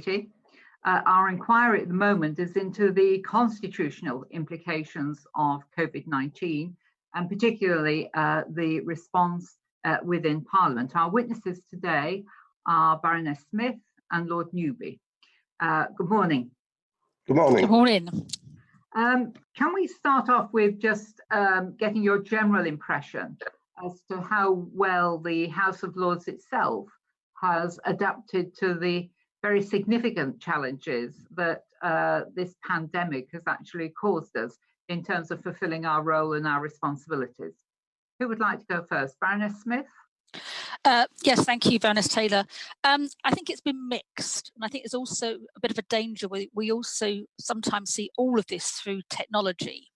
Committee. Our inquiry at the moment is into the constitutional implications of COVID-19 and particularly the response within Parliament. Our witnesses today are Baroness Smith and Lord Newby. Good morning. Good morning. Good morning. Can we start off with just getting your general impression as to how well the House of Lords itself has adapted to the very significant challenges that this pandemic has actually caused us in terms of fulfilling our role and our responsibilities? Who would like to go first? Baroness Smith? Yes, thank you, Baroness Taylor. I think it's been mixed, and I think there's also a bit of a danger. We also sometimes see all of this through technology.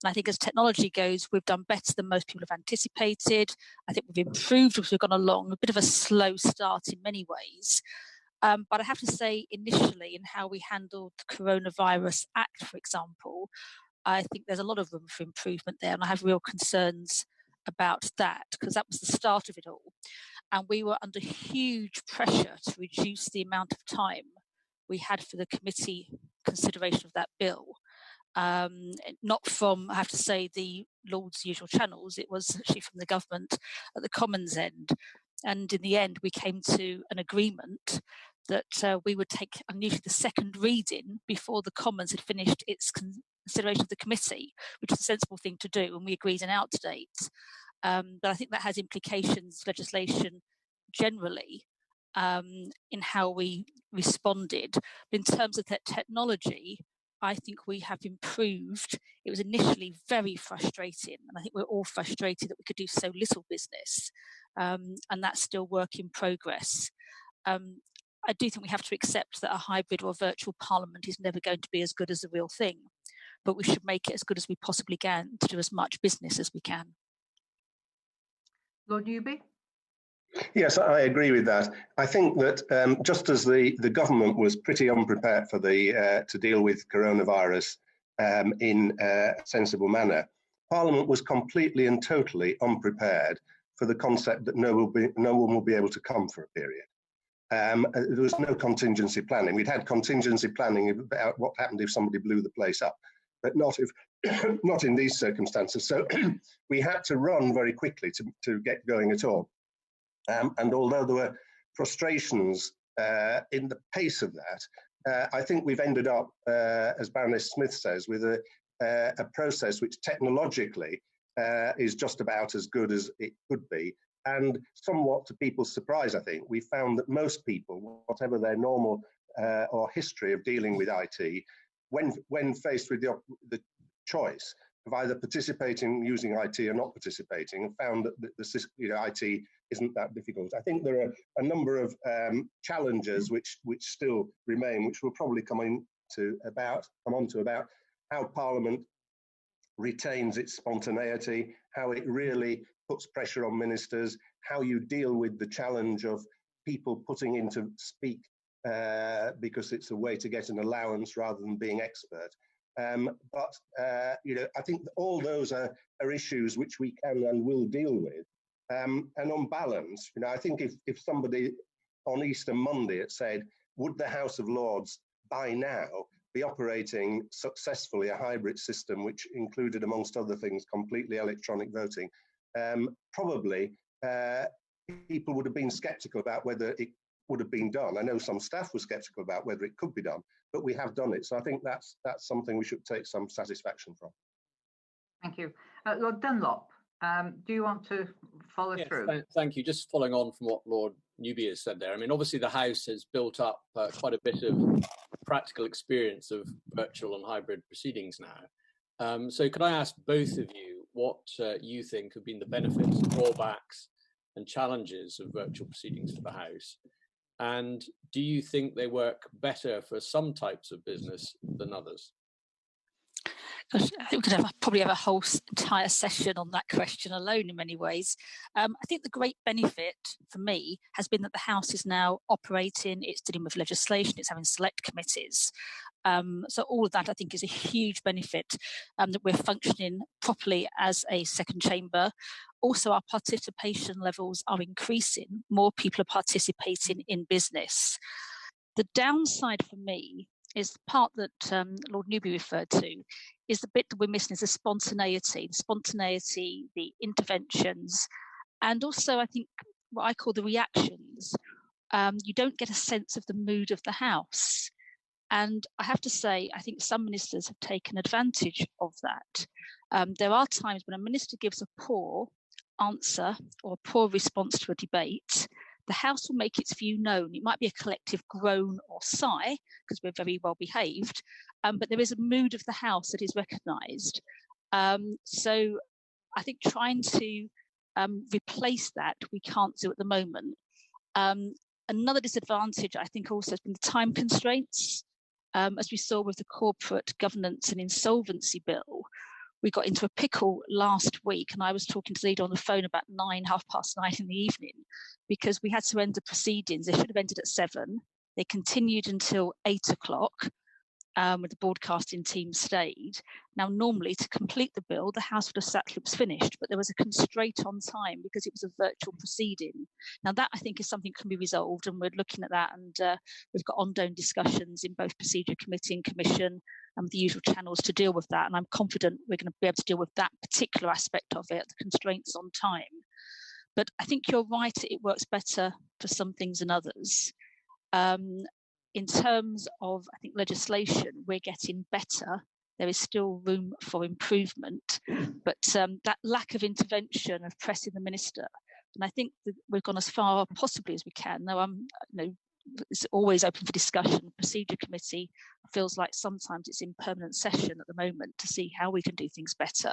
And I think as technology goes, we've done better than most people have anticipated. I think we've improved as we've gone along, a bit of a slow start in many ways. But I have to say, initially, in how we handled the Coronavirus Act, for example, I think there's a lot of room for improvement there, and I have real concerns about that, because that was the start of it all. And we were under huge pressure to reduce the amount of time we had for the committee consideration of that bill. Not from, I have to say, the Lord's usual channels, it was actually from the government at the Commons end. And in the end, we came to an agreement that we would take unusually the second reading before the Commons had finished its consideration of the committee, which is a sensible thing to do, and we agreed an out date. But I think that has implications, legislation generally, in how we responded. But in terms of that technology, I think we have improved. It was initially very frustrating, and I think we're all frustrated that we could do so little business, and that's still work in progress. I do think we have to accept that a hybrid or virtual parliament is never going to be as good as the real thing, but we should make it as good as we possibly can to do as much business as we can. Lord Newby? Yes, I agree with that. I think that just as the government was pretty unprepared for to deal with coronavirus in a sensible manner, Parliament was completely and totally unprepared for the concept that no one will be able to come for a period. There was no contingency planning. We'd had contingency planning about what happened if somebody blew the place up, but not not in these circumstances. So we had to run very quickly to get going at all. And although there were frustrations in the pace of that, I think we've ended up, as Baroness Smith says, with a process which technologically is just about as good as it could be. And somewhat to people's surprise, I think, we found that most people, whatever their normal or history of dealing with IT, when faced with the choice of either participating using IT or not participating, and found that the IT isn't that difficult. I think there are a number of challenges which still remain, which we'll probably come on to about how Parliament retains its spontaneity, how it really puts pressure on ministers, how you deal with the challenge of people putting in to speak because it's a way to get an allowance rather than being expert. But I think all those are issues which we can and will deal with. And on balance, I think if somebody on Easter Monday had said, would the House of Lords by now be operating successfully a hybrid system which included, amongst other things, completely electronic voting, probably people would have been sceptical about whether it would have been done. I know some staff were sceptical about whether it could be done, but we have done it. So I think that's something we should take some satisfaction from. Thank you. Lord Dunlop, do you want to follow through? Thank you. Just following on from what Lord Newby has said there. I mean, obviously the House has built up quite a bit of practical experience of virtual and hybrid proceedings now. So could I ask both of you what you think have been the benefits, drawbacks and challenges of virtual proceedings for the House? And do you think they work better for some types of business than others? I think we could probably have a whole entire session on that question alone in many ways. I think the great benefit for me has been that the House is now operating, it's dealing with legislation, it's having select committees. So all of that I think is a huge benefit, that we're functioning properly as a second chamber. Also our participation levels are increasing, more people are participating in business. The downside for me is the part that Lord Newby referred to, is the bit that we're missing is the spontaneity, the interventions, and also I think what I call the reactions. You don't get a sense of the mood of the House. And I have to say, I think some ministers have taken advantage of that. There are times when a minister gives a poor answer or a poor response to a debate, the House will make its view known. It might be a collective groan or sigh, because we're very well behaved, but there is a mood of the House that is recognised. So I think trying to replace that, we can't do at the moment. Another disadvantage, I think, also has been the time constraints. As we saw with the Corporate Governance and Insolvency Bill, we got into a pickle last week, and I was talking to the leader on the phone about 9:30 in the evening, because we had to end the proceedings. They should have ended at 7. They continued until 8 o'clock, with the broadcasting team stayed. Now, normally to complete the bill, the House would have sat till it was finished, but there was a constraint on time because it was a virtual proceeding. Now, that I think is something that can be resolved, and we're looking at that, and we've got ongoing discussions in both Procedure Committee and Commission and the usual channels to deal with that. And I'm confident we're going to be able to deal with that particular aspect of it, the constraints on time. But I think you're right, it works better for some things than others. In terms of, I think, legislation, we're getting better. There is still room for improvement, but that lack of intervention of pressing the minister, and I think that we've gone as far possibly as we can. Though it's always open for discussion. Procedure Committee feels like sometimes it's in permanent session at the moment to see how we can do things better.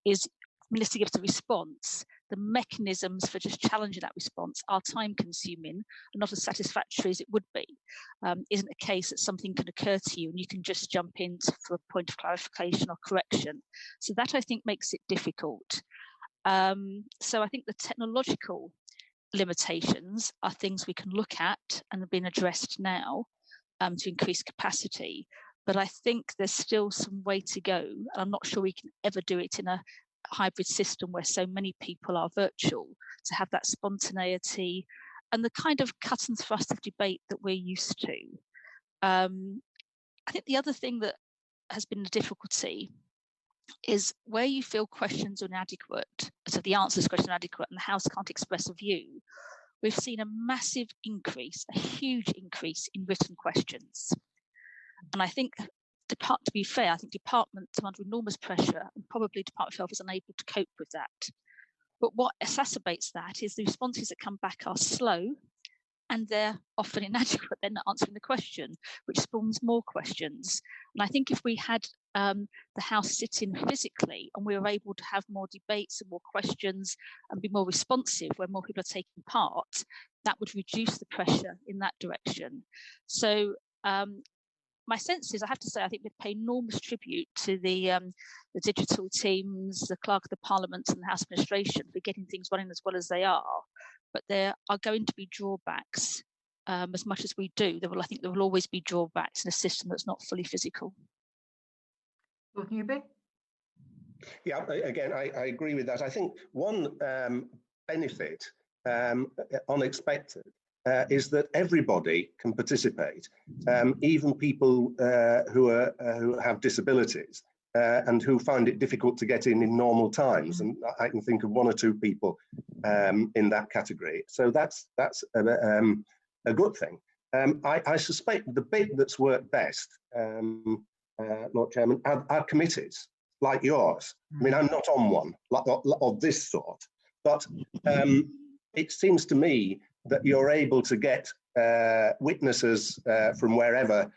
Is Minister gives a response, the mechanisms for just challenging that response are time consuming and not as satisfactory as it would be. Isn't a case that something can occur to you and you can just jump in for a point of clarification or correction. So that I think makes it difficult. So I think the technological limitations are things we can look at and have been addressed now to increase capacity. But I think there's still some way to go. And I'm not sure we can ever do it in a hybrid system where so many people are virtual, to have that spontaneity and the kind of cut and thrust of debate that we're used to. I think the other thing that has been a difficulty is where you feel questions are inadequate, so the answers to questions are inadequate and the House can't express a view, we've seen a massive increase, a huge increase in written questions. And I think, to be fair, I think departments are under enormous pressure and probably Department of Health is unable to cope with that. But what exacerbates that is the responses that come back are slow and they're often inadequate. They're not answering the question, which spawns more questions. And I think if we had the House sitting physically and we were able to have more debates and more questions and be more responsive where more people are taking part, that would reduce the pressure in that direction. So my sense is, I have to say, I think we pay enormous tribute to the digital teams, the Clerk of the Parliament and the House Administration for getting things running as well as they are. But there are going to be drawbacks as much as we do. I think there will always be drawbacks in a system that's not fully physical. Lord Newby? Yeah, again, I agree with that. I think one benefit, unexpected, is that everybody can participate, even people who have disabilities and who find it difficult to get in normal times. And I can think of 1 or 2 people in that category. So that's a good thing. I suspect the bit that's worked best, Lord Chairman, are committees like yours. I mean, I'm not on one of this sort, but it seems to me that you're able to get witnesses from wherever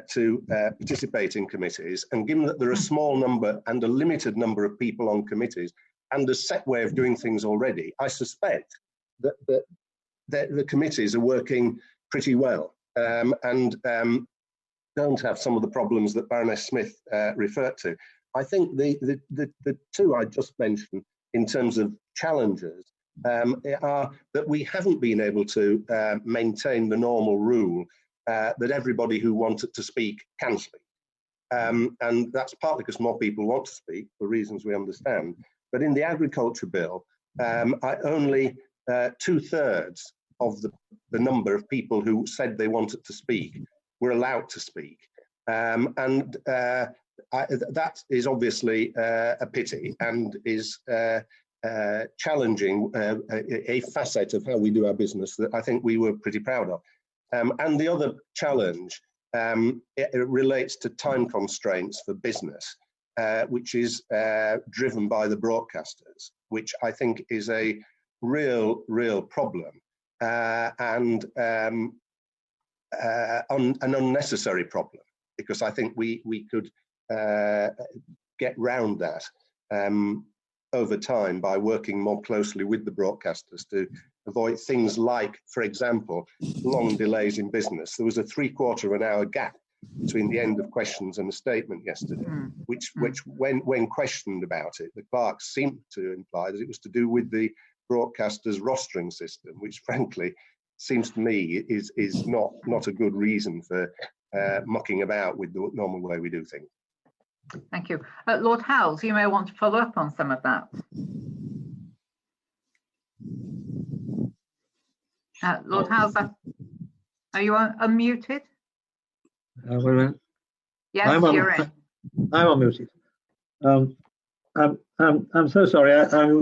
to participate in committees. And given that there are a small number and a limited number of people on committees and a set way of doing things already, I suspect that the committees are working pretty well and don't have some of the problems that Baroness Smith referred to. I think the 2 I just mentioned in terms of challenges are that we haven't been able to maintain the normal rule that everybody who wanted to speak can speak. And that's partly because more people want to speak for reasons we understand. But in the Agriculture Bill, only 2/3 of the number of people who said they wanted to speak were allowed to speak. That is obviously a pity and is challenging a facet of how we do our business that I think we were pretty proud of. And the other challenge it relates to time constraints for business, which is driven by the broadcasters, which I think is a real problem and an unnecessary problem, because I think we could get round that over time by working more closely with the broadcasters to avoid things like, for example, long delays in business. There was a 3/4 of an hour gap between the end of questions and the statement yesterday, which when questioned about it, the clerk seemed to imply that it was to do with the broadcaster's rostering system, which frankly seems to me is not a good reason for mucking about with the normal way we do things. Thank you. Lord Howells, you may want to follow up on some of that. Lord Howells, are you unmuted? Wait a minute. Yes, you're in. I'm unmuted. I'm so sorry.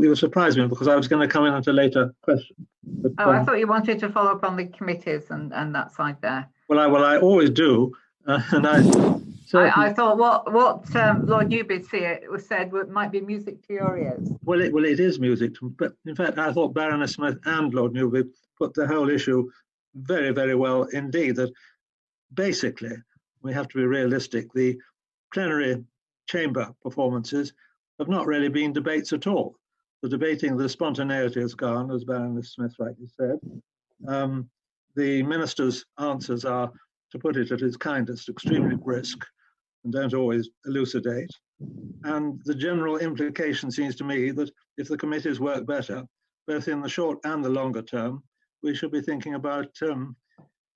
You surprised me because I was going to come in at a later question. But, I thought you wanted to follow up on the committees and that side there. Well, I always do, and I thought what Lord Newby said might be music to your ears. Well, it is music, but in fact, I thought Baroness Smith and Lord Newby put the whole issue very, very well indeed. That basically, we have to be realistic. The plenary chamber performances have not really been debates at all. The debating, the spontaneity has gone, as Baroness Smith rightly said. The minister's answers are, to put it at its kindest, extremely brisk and don't always elucidate. And the general implication seems to me that if the committees work better, both in the short and the longer term, we should be thinking about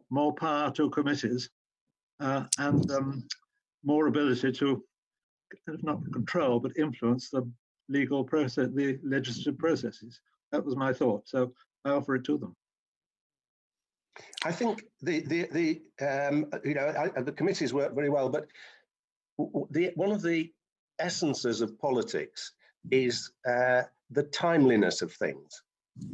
more power to committees and more ability to, if not control, but influence the legal process, the legislative processes. That was my thought, so I offer it to them. I think the committees work very well, but one of the essences of politics is the timeliness of things.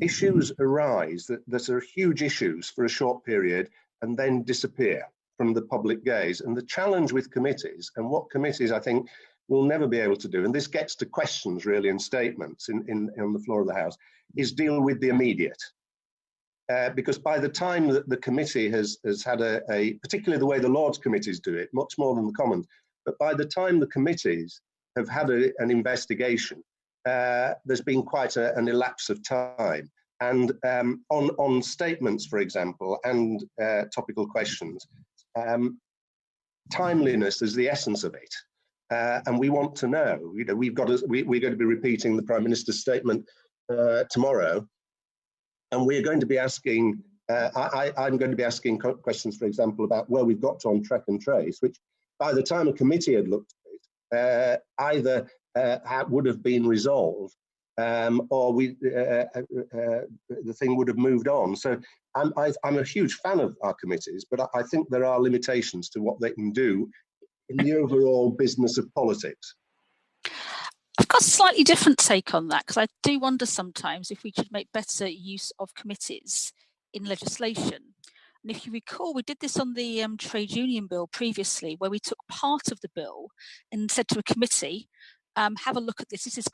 Issues arise that are huge issues for a short period and then disappear from the public gaze. And the challenge with committees, and what committees I think will never be able to do, and this gets to questions really and statements on the floor of the House, is deal with the immediate. Because by the time that the committee has had particularly the way the Lords committees do it, much more than the Commons, but by the time the committees have had an investigation, there's been quite an elapse of time. And on statements, for example, and topical questions, timeliness is the essence of it. And we want to know, we're going to be repeating the Prime Minister's statement tomorrow. And we're going to be asking, I'm going to be asking questions, for example, about where we've got to on track and trace, which by the time a committee had looked at it, either would have been resolved or the thing would have moved on. So I'm a huge fan of our committees, but I think there are limitations to what they can do in the overall business of politics. I've got a slightly different take on that, because I do wonder sometimes if we should make better use of committees in legislation. And if you recall, we did this on the trade union bill previously, where we took part of the bill and said to a committee, have a look at this. This is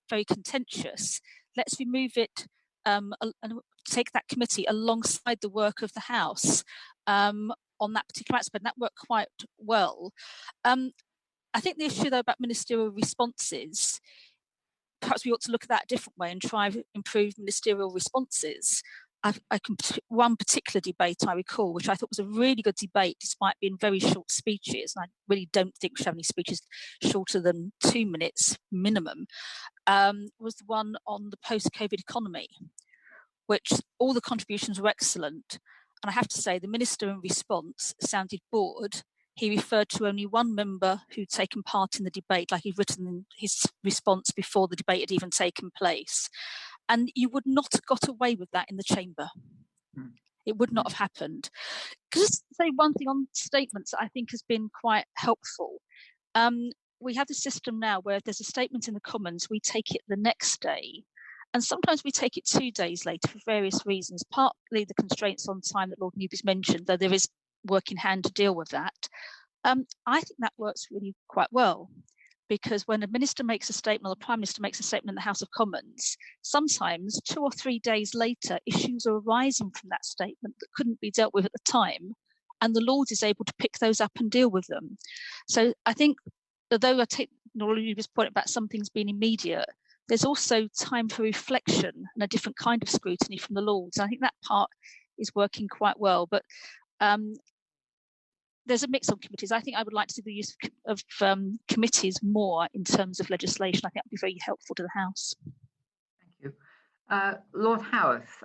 very contentious. Let's remove it and take that committee alongside the work of the House on that particular aspect. And that worked quite well. I think the issue, though, about ministerial responses, perhaps we ought to look at that a different way and try to improve ministerial responses. One particular debate I recall, which I thought was a really good debate, despite being very short speeches, and I really don't think we should have any speeches shorter than 2 minutes minimum, was the one on the post-COVID economy, which all the contributions were excellent. And I have to say, the minister in response sounded bored. He referred to only one member who'd taken part in the debate, like he'd written in his response before the debate had even taken place. And you would not have got away with that in the chamber. It would not have happened. Just say one thing on statements that I think has been quite helpful. We have a system now where if there's a statement in the Commons, we take it the next day. And sometimes we take it 2 days later for various reasons, partly the constraints on time that Lord Newby's mentioned, though there is work in hand to deal with that. I think that works really quite well, because when a minister makes a statement or the Prime Minister makes a statement in the House of Commons, sometimes 2 or 3 days later, issues are arising from that statement that couldn't be dealt with at the time, and the Lords is able to pick those up and deal with them. So I think, although I take Lord Newby's point about some things being immediate, there's also time for reflection and a different kind of scrutiny from the Lords. I think that part is working quite well, but there's a mix on committees. I think I would like to see the use of committees more in terms of legislation. I think that would be very helpful to the House. Thank you. Lord Howarth,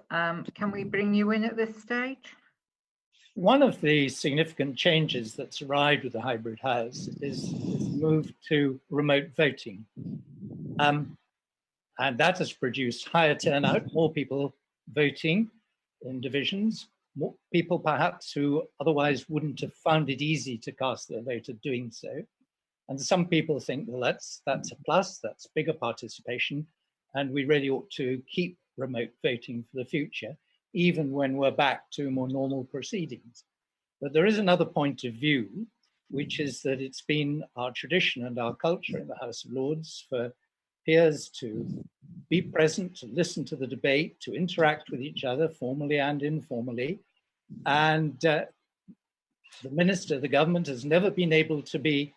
can we bring you in at this stage? One of the significant changes that's arrived with the hybrid House is the move to remote voting. And that has produced higher turnout, more people voting in divisions, more people perhaps who otherwise wouldn't have found it easy to cast their vote are doing so. And some people think, well, that's a plus, that's bigger participation, and we really ought to keep remote voting for the future, even when we're back to more normal proceedings. But there is another point of view, which is that it's been our tradition and our culture in the House of Lords for peers to be present, to listen to the debate, to interact with each other formally and informally. And the minister, the government, has never been able to be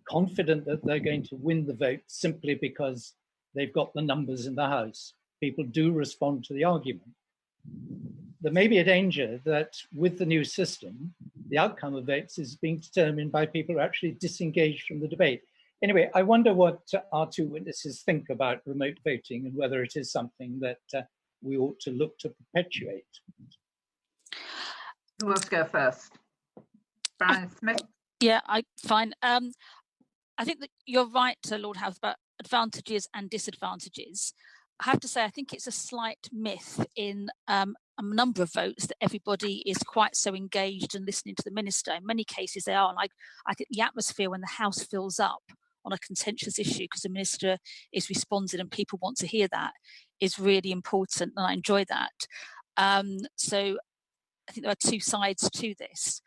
confident that they're going to win the vote simply because they've got the numbers in the House. People do respond to the argument. There may be a danger that with the new system, the outcome of votes is being determined by people who are actually disengaged from the debate. Anyway, I wonder what our two witnesses think about remote voting and whether it is something that we ought to look to perpetuate. Who wants to go first? Brian Smith? Yeah, fine. I think that you're right, Lord Howarth, about advantages and disadvantages. I have to say, I think it's a slight myth in a number of votes that everybody is quite so engaged and listening to the minister. In many cases they are, and I think the atmosphere when the House fills up on a contentious issue because the minister is responding and people want to hear that is really important, and I enjoy that. So I think there are two sides to this.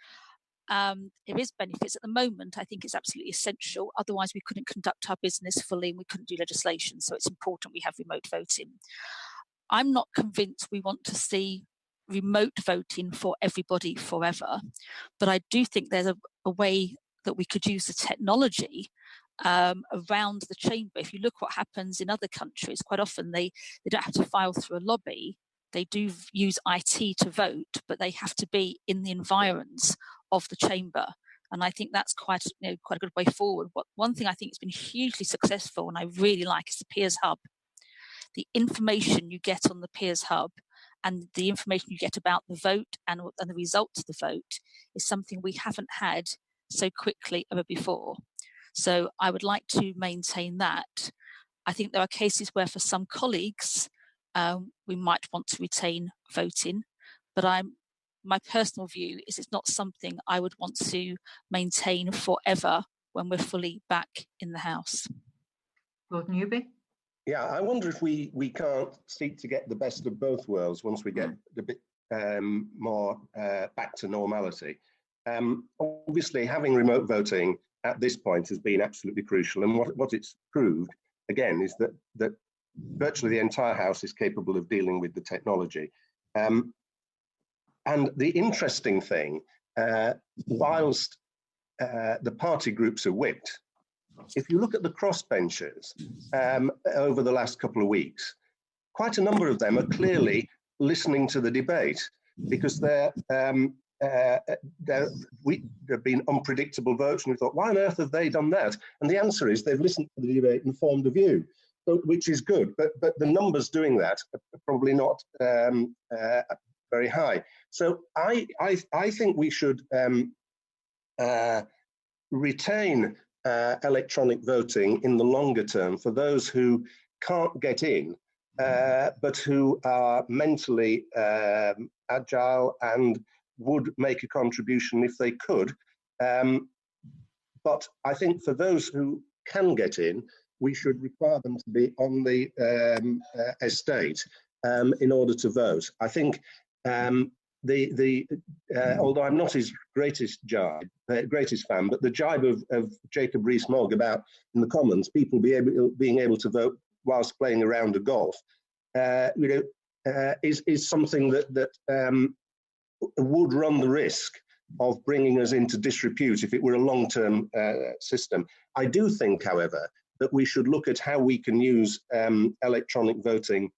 There is benefits at the moment. I think it's absolutely essential. Otherwise, we couldn't conduct our business fully and we couldn't do legislation. So it's important we have remote voting. I'm not convinced we want to see remote voting for everybody forever, but I do think there's a way that we could use the technology around the chamber. If you look what happens in other countries, quite often they don't have to file through a lobby. They do use IT to vote, but they have to be in the environs of the chamber. And I think that's quite a good way forward. One thing I think has been hugely successful and I really like is the Peers Hub. The information you get on the Peers Hub and the information you get about the vote and the results of the vote is something we haven't had so quickly ever before. So I would like to maintain that. I think there are cases where for some colleagues, we might want to retain voting, but my personal view is it's not something I would want to maintain forever when we're fully back in the House. Lord Newby? Yeah, I wonder if we can't seek to get the best of both worlds once we get a bit more back to normality. Obviously, having remote voting at this point has been absolutely crucial. And what it's proved, again, is that virtually the entire House is capable of dealing with the technology. And the interesting thing, whilst the party groups are whipped, if you look at the crossbenchers over the last couple of weeks, quite a number of them are clearly listening to the debate because there have been unpredictable votes, and we thought, why on earth have they done that? And the answer is they've listened to the debate and formed a view, which is good. But the numbers doing that are probably not very high. So I think we should retain electronic voting in the longer term for those who can't get in but who are mentally agile and would make a contribution if they could. But I think for those who can get in, we should require them to be on the estate in order to vote. I think although I'm not his greatest fan, but the jibe of Jacob Rees-Mogg about in the Commons, people being able to vote whilst playing a round of golf, is something that would run the risk of bringing us into disrepute if it were a long-term system. I do think, however, that we should look at how we can use electronic voting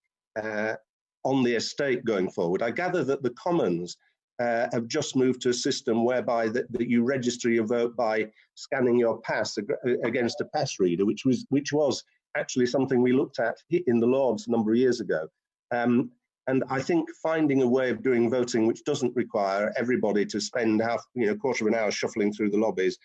on the estate going forward. I gather that the Commons have just moved to a system whereby that you register your vote by scanning your pass against a pass reader, which was actually something we looked at in the Lords a number of years ago. And I think finding a way of doing voting which doesn't require everybody to spend a quarter of an hour shuffling through the lobbies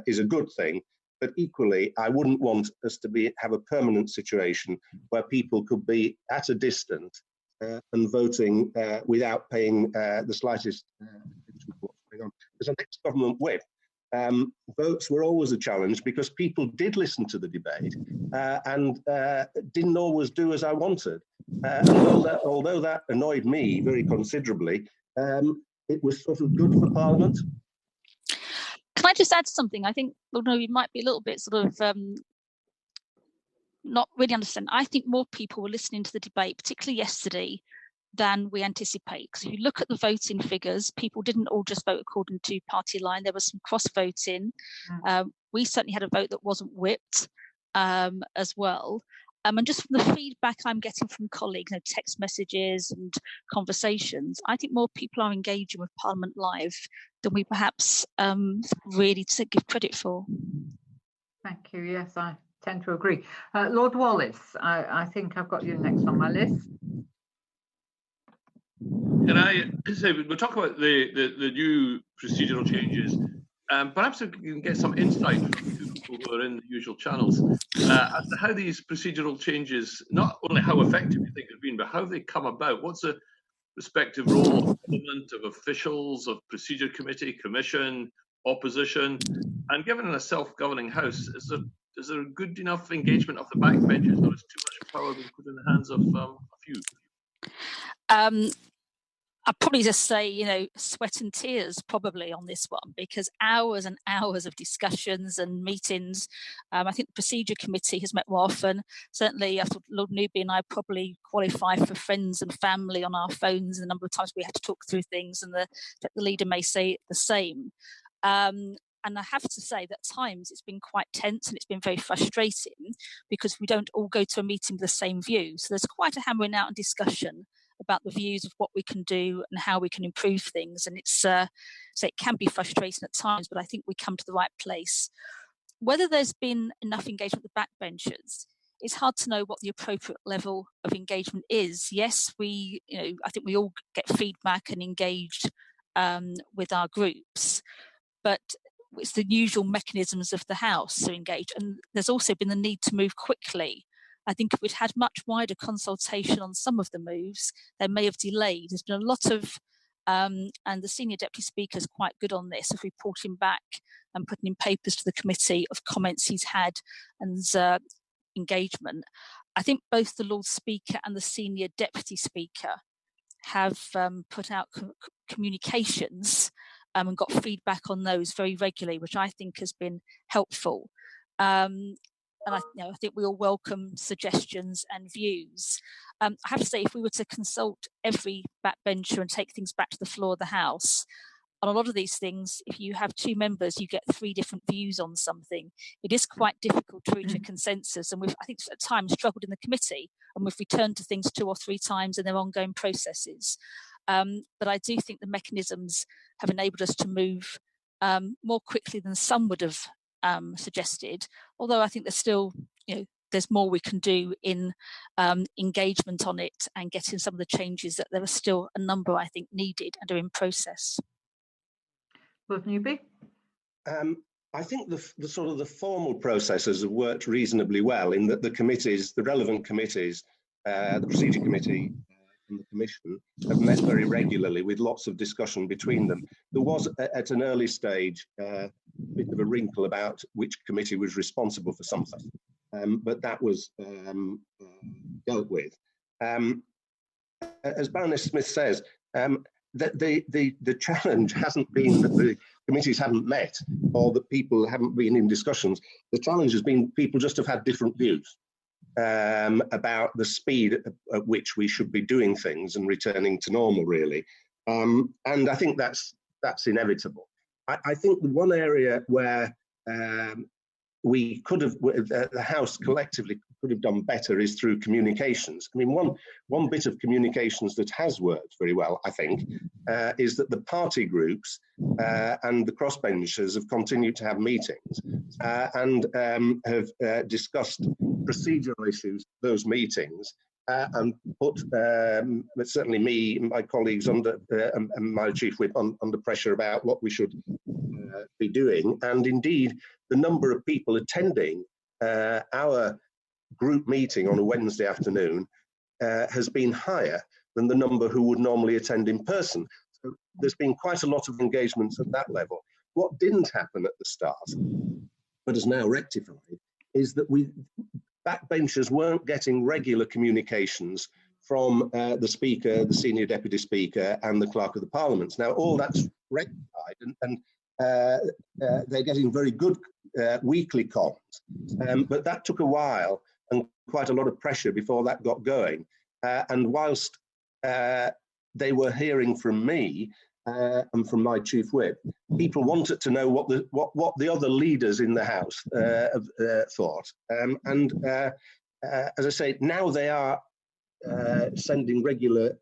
is a good thing. But equally, I wouldn't want us to have a permanent situation where people could be at a distance and voting without paying the slightest attention to what's going on. As an ex-government whip, votes were always a challenge because people did listen to the debate and didn't always do as I wanted. Although that annoyed me very considerably, it was sort of good for Parliament. Can I just add something? I think, although you might be a little bit sort of not really understand, I think more people were listening to the debate, particularly yesterday, than we anticipate. Because if you look at the voting figures, people didn't all just vote according to party line. There was some cross-voting. We certainly had a vote that wasn't whipped as well. And just from the feedback I'm getting from colleagues, text messages and conversations, I think more people are engaging with Parliament Live than we perhaps really give credit for. Thank you. Yes, I tend to agree. Lord Wallace, I think I've got you next on my list. Can I say, we'll talk about the new procedural changes. Perhaps we can get some insight from people who are in the usual channels as to how these procedural changes, not only how effective you think they've been, but how they come about. What's the respective role of Parliament, of officials, of procedure committee, commission, opposition? And given in a self-governing house, is there good enough engagement of the backbenches, or is too much power being put in the hands of a few? I'd probably just say, sweat and tears probably on this one, because hours and hours of discussions and meetings. I think the procedure committee has met more often. Certainly, I thought Lord Newby and I probably qualify for friends and family on our phones, the number of times we had to talk through things, and the leader may say the same. And I have to say that at times it's been quite tense and it's been very frustrating because we don't all go to a meeting with the same view. So there's quite a hammering out and discussion about the views of what we can do and how we can improve things. And it's so it can be frustrating at times, but I think we come to the right place. Whether there's been enough engagement with the backbenchers, it's hard to know what the appropriate level of engagement is. Yes, I think we all get feedback and engaged with our groups, but it's the usual mechanisms of the House to engage. And there's also been the need to move quickly. I think if we'd had much wider consultation on some of the moves, they may have delayed. There's been a lot of, and the Senior Deputy Speaker is quite good on this, of reporting back and putting in papers to the committee of comments he's had and engagement. I think both the Lord Speaker and the Senior Deputy Speaker have put out communications and got feedback on those very regularly, which I think has been helpful. And I think we all welcome suggestions and views. I have to say, if we were to consult every backbencher and take things back to the floor of the House, on a lot of these things, if you have two members, you get 3 different views on something. It is quite difficult to reach a consensus. And we've, I think, at times struggled in the committee, and we've returned to things 2 or 3 times in their ongoing processes. But I do think the mechanisms have enabled us to move more quickly than some would have suggested, although I think there's still, there's more we can do in engagement on it and getting some of the changes that there are still a number, I think, needed and are in process. Lord Newby? I think the sort of the formal processes have worked reasonably well in that the committees, the relevant committees, the Procedure Committee and the Commission have met very regularly with lots of discussion between them. There was at an early stage a bit of a wrinkle about which committee was responsible for something, but that was dealt with. As Baroness Smith says, the challenge hasn't been that the committees haven't met or that people haven't been in discussions. The challenge has been people just have had different views about the speed at which we should be doing things and returning to normal, really. And I think that's inevitable. I think the one area where we could have, the House collectively could have done better is through communications. I mean, one bit of communications that has worked very well, I think, is that the party groups and the crossbenchers have continued to have meetings and have discussed procedural issues, those meetings, and put certainly me and my colleagues under, and my chief whip under pressure about what we should be doing. And indeed, the number of people attending our group meeting on a Wednesday afternoon has been higher than the number who would normally attend in person. So there's been quite a lot of engagements at that level. What didn't happen at the start, but is now rectified, is that backbenchers weren't getting regular communications from the Speaker, the Senior Deputy Speaker, and the Clerk of the Parliaments. Now, all that's rectified, and they're getting very good weekly comms, but that took a while and quite a lot of pressure before that got going. And whilst they were hearing from me and from my chief whip, people wanted to know what the other leaders in the House thought. As I say, now they are sending regular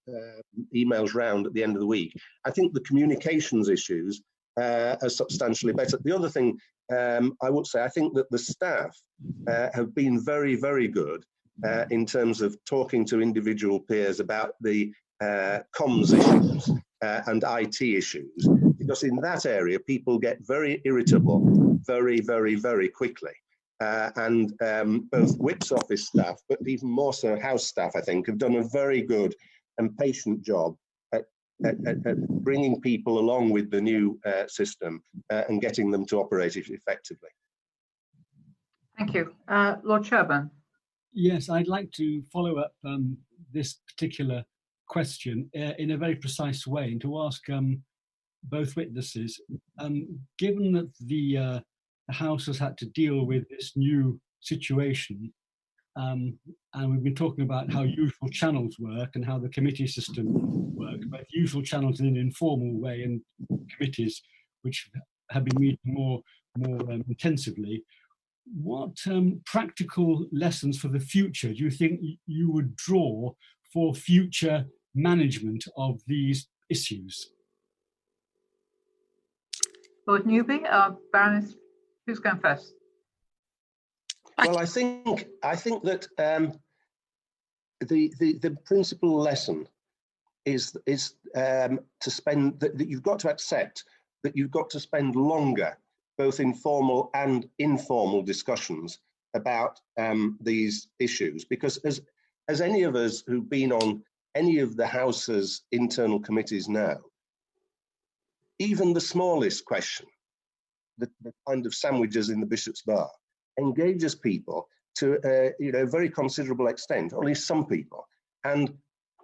emails round at the end of the week. I think the communications issues are substantially better. The other thing I would say, I think that the staff have been very, very good in terms of talking to individual peers about the comms issues and IT issues, because in that area, people get very irritable very, very, very quickly. And both Whip's office staff, but even more so House staff, I think, have done a very good and patient job at bringing people along with the new system and getting them to operate it effectively. Thank you. Lord Sherburn. Yes, I'd like to follow up this particular question in a very precise way and to ask both witnesses, given that the House has had to deal with this new situation, and we've been talking about how usual channels work and how the committee system works, but usual channels in an informal way and committees which have been meeting more intensively. What practical lessons for the future do you think you would draw for future management of these issues? Lord Newby, Baroness, who's going first? Well, I think that the principal lesson is to spend that you've got to accept that you've got to spend longer, both in formal and informal discussions about these issues, because as any of us who've been on any of the House's internal committees now, even the smallest question, the kind of sandwiches in the Bishop's Bar, engages people to a very considerable extent, or at least some people, and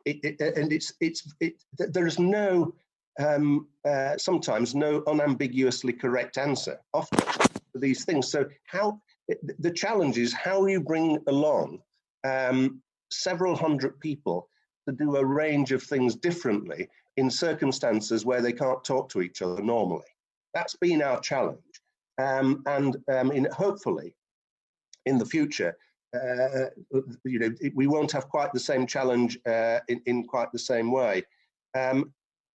there is no sometimes no unambiguously correct answer often for these things. So the challenge is how you bring along several hundred people to do a range of things differently in circumstances where they can't talk to each other normally. That's been our challenge, hopefully in the future, we won't have quite the same challenge in quite the same way.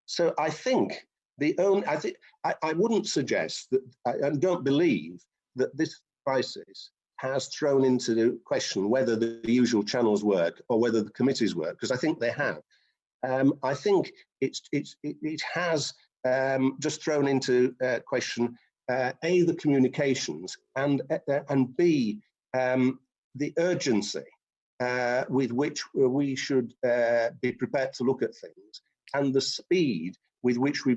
So I think I wouldn't suggest that, I don't believe that this crisis has thrown into question whether the usual channels work or whether the committees work, because I think they have. I think it has just thrown into question A, the communications, and B, the urgency with which we should be prepared to look at things, and the speed with which we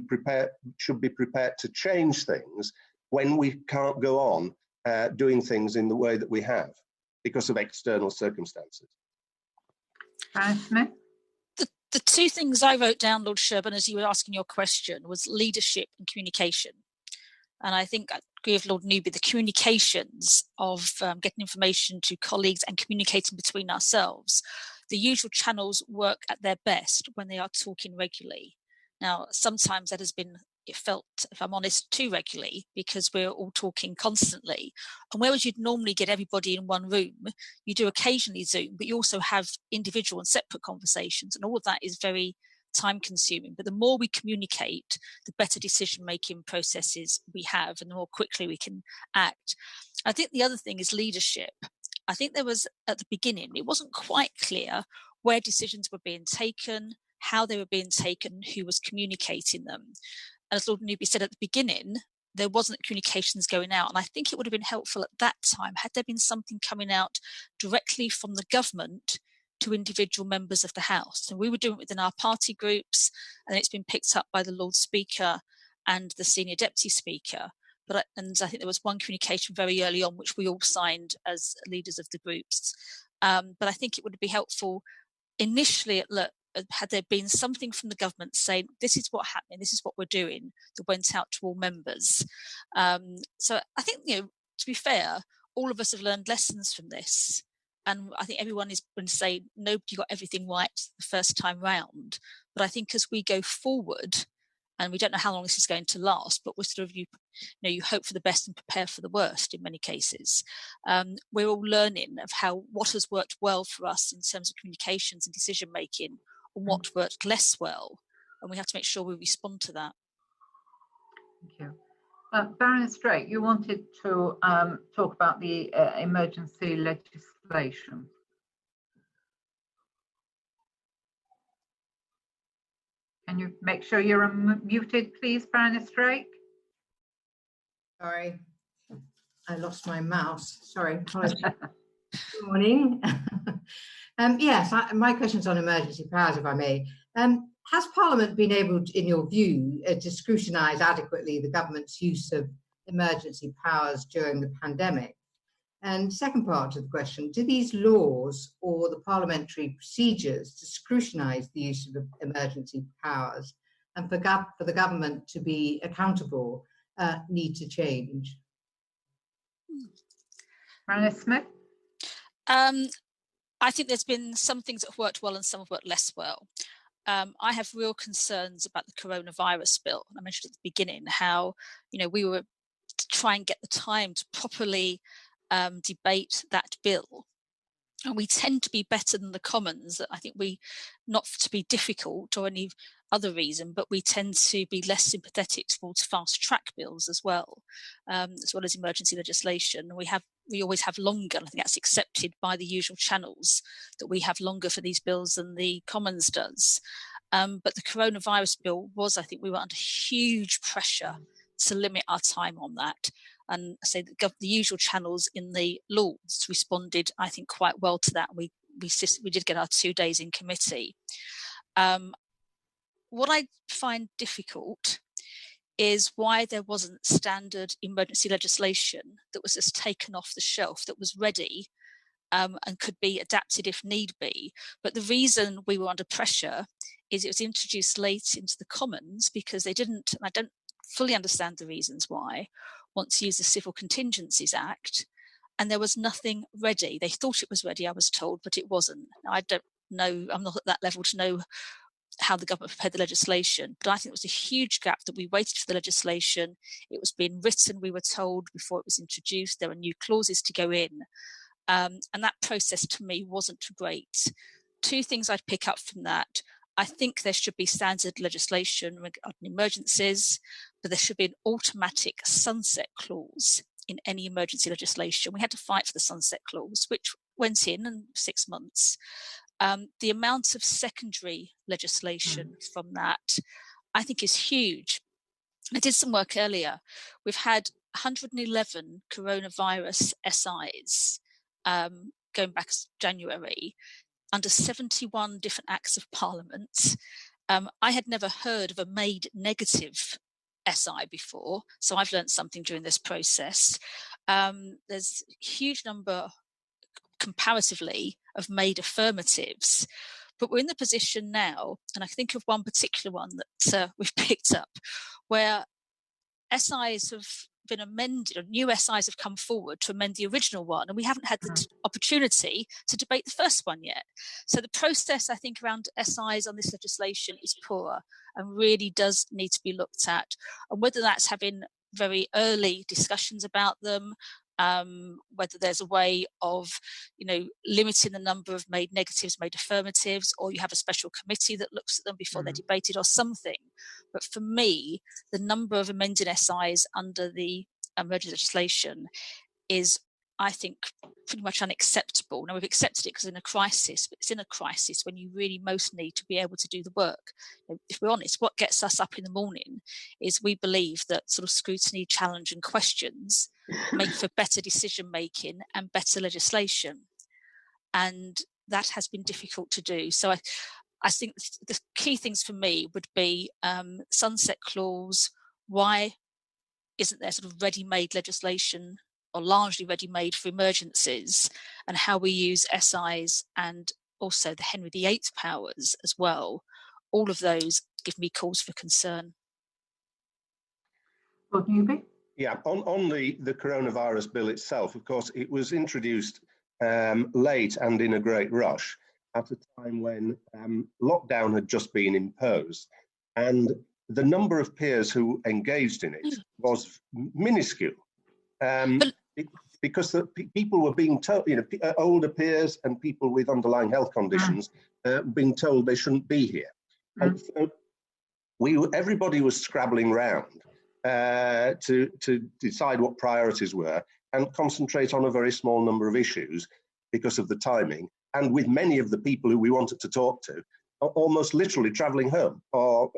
should be prepared to change things when we can't go on doing things in the way that we have because of external circumstances. Smith? The two things I wrote down, Lord Sherborne, as you were asking your question, was leadership and communication. And I think I agree with Lord Newby, the communications of getting information to colleagues and communicating between ourselves. The usual channels work at their best when they are talking regularly. Now, sometimes that has been, it felt, if I'm honest, too regularly because we're all talking constantly. And whereas you'd normally get everybody in one room, you do occasionally Zoom, but you also have individual and separate conversations. And all of that is very time consuming. But the more we communicate, the better decision making processes we have and the more quickly we can act. I think the other thing is leadership. I think there was, at the beginning, it wasn't quite clear where decisions were being taken, how they were being taken, who was communicating them. And as Lord Newby said at the beginning, there wasn't communications going out. And I think it would have been helpful at that time had there been something coming out directly from the government to individual members of the House. And we were doing it within our party groups, and it's been picked up by the Lord Speaker and the Senior Deputy Speaker. And I think there was one communication very early on, which we all signed as leaders of the groups. But I think it would be helpful initially, had there been something from the government saying, this is what happened, this is what we're doing, that went out to all members. So I think, to be fair, all of us have learned lessons from this. And I think everyone is going to say nobody got everything right the first time round. But I think as we go forward, and we don't know how long this is going to last, but we're sort of, you hope for the best and prepare for the worst in many cases. We're all learning of what has worked well for us in terms of communications and decision making, and what worked less well. And we have to make sure we respond to that. Thank you. Baroness Drake, you wanted to talk about the emergency legislation. Can you make sure you're muted, please, Baroness Drake? Sorry, I lost my mouse. Sorry. Good morning. Yes, my question's on emergency powers, if I may. Has Parliament been able, in your view, to scrutinise adequately the government's use of emergency powers during the pandemic? And second part of the question, do these laws or the parliamentary procedures to scrutinise the use of emergency powers and for the government to be accountable need to change? Baroness Smith? I think there's been some things that have worked well and some have worked less well. I have real concerns about the coronavirus bill. I mentioned at the beginning how, we were to try and get the time to properly debate that bill. And we tend to be better than the Commons. I think not to be difficult or any other reason, but we tend to be less sympathetic towards fast track bills as well as emergency legislation. We always have longer, and I think that's accepted by the usual channels, that we have longer for these bills than the Commons does. But the coronavirus bill I think we were under huge pressure to limit our time on that. And I say that the usual channels in the Lords responded, I think, quite well to that. We did get our 2 days in committee. What I find difficult is why there wasn't standard emergency legislation that was just taken off the shelf, that was ready and could be adapted if need be. But the reason we were under pressure is it was introduced late into the Commons because they didn't, and I don't fully understand the reasons why, want to use the Civil Contingencies Act, and there was nothing ready. They thought it was ready, I was told, but it wasn't. Now, I don't know, I'm not at that level to know how the government prepared the legislation, but I think it was a huge gap that we waited for the legislation. It was being written, we were told, before it was introduced. There were new clauses to go in, and that process to me wasn't great. Two things I'd pick up from that. I think there should be standard legislation regarding emergencies, but there should be an automatic sunset clause in any emergency legislation. We had to fight for the sunset clause, which went in 6 months. The amount of secondary legislation from that, I think, is huge. I did some work earlier. We've had 111 coronavirus SIs going back to January, under 71 different acts of parliament. I had never heard of a made negative SI before, so I've learned something during this process. There's a huge number, comparatively, of made affirmatives, but we're in the position now, and I think of one particular one that we've picked up, where SIs have been amended, or new SIs have come forward to amend the original one, and we haven't had the opportunity to debate the first one yet. So the process, I think, around SIs on this legislation is poor and really does need to be looked at. And whether that's having very early discussions about them, whether there's a way of, limiting the number of made negatives, made affirmatives, or you have a special committee that looks at them before they're debated or something. But for me, the number of amended SIs under the emergency legislation is, I think, pretty much unacceptable. Now, we've accepted it because in a crisis, but it's in a crisis when you really most need to be able to do the work. If we're honest, what gets us up in the morning is we believe that sort of scrutiny, challenge and questions make for better decision making and better legislation. And that has been difficult to do. So I think the key things for me would be sunset clause. Why isn't there sort of ready-made legislation or largely ready-made for emergencies, and how we use SIs and also the Henry VIII powers as well? All of those give me cause for concern. Lord Newby? Yeah, on the coronavirus bill itself, of course, it was introduced late and in a great rush at a time when lockdown had just been imposed. And the number of peers who engaged in it was minuscule. Because people were being told, older peers and people with underlying health conditions being told they shouldn't be here. And so everybody was scrabbling round to decide what priorities were and concentrate on a very small number of issues because of the timing. And with many of the people who we wanted to talk to almost literally traveling home or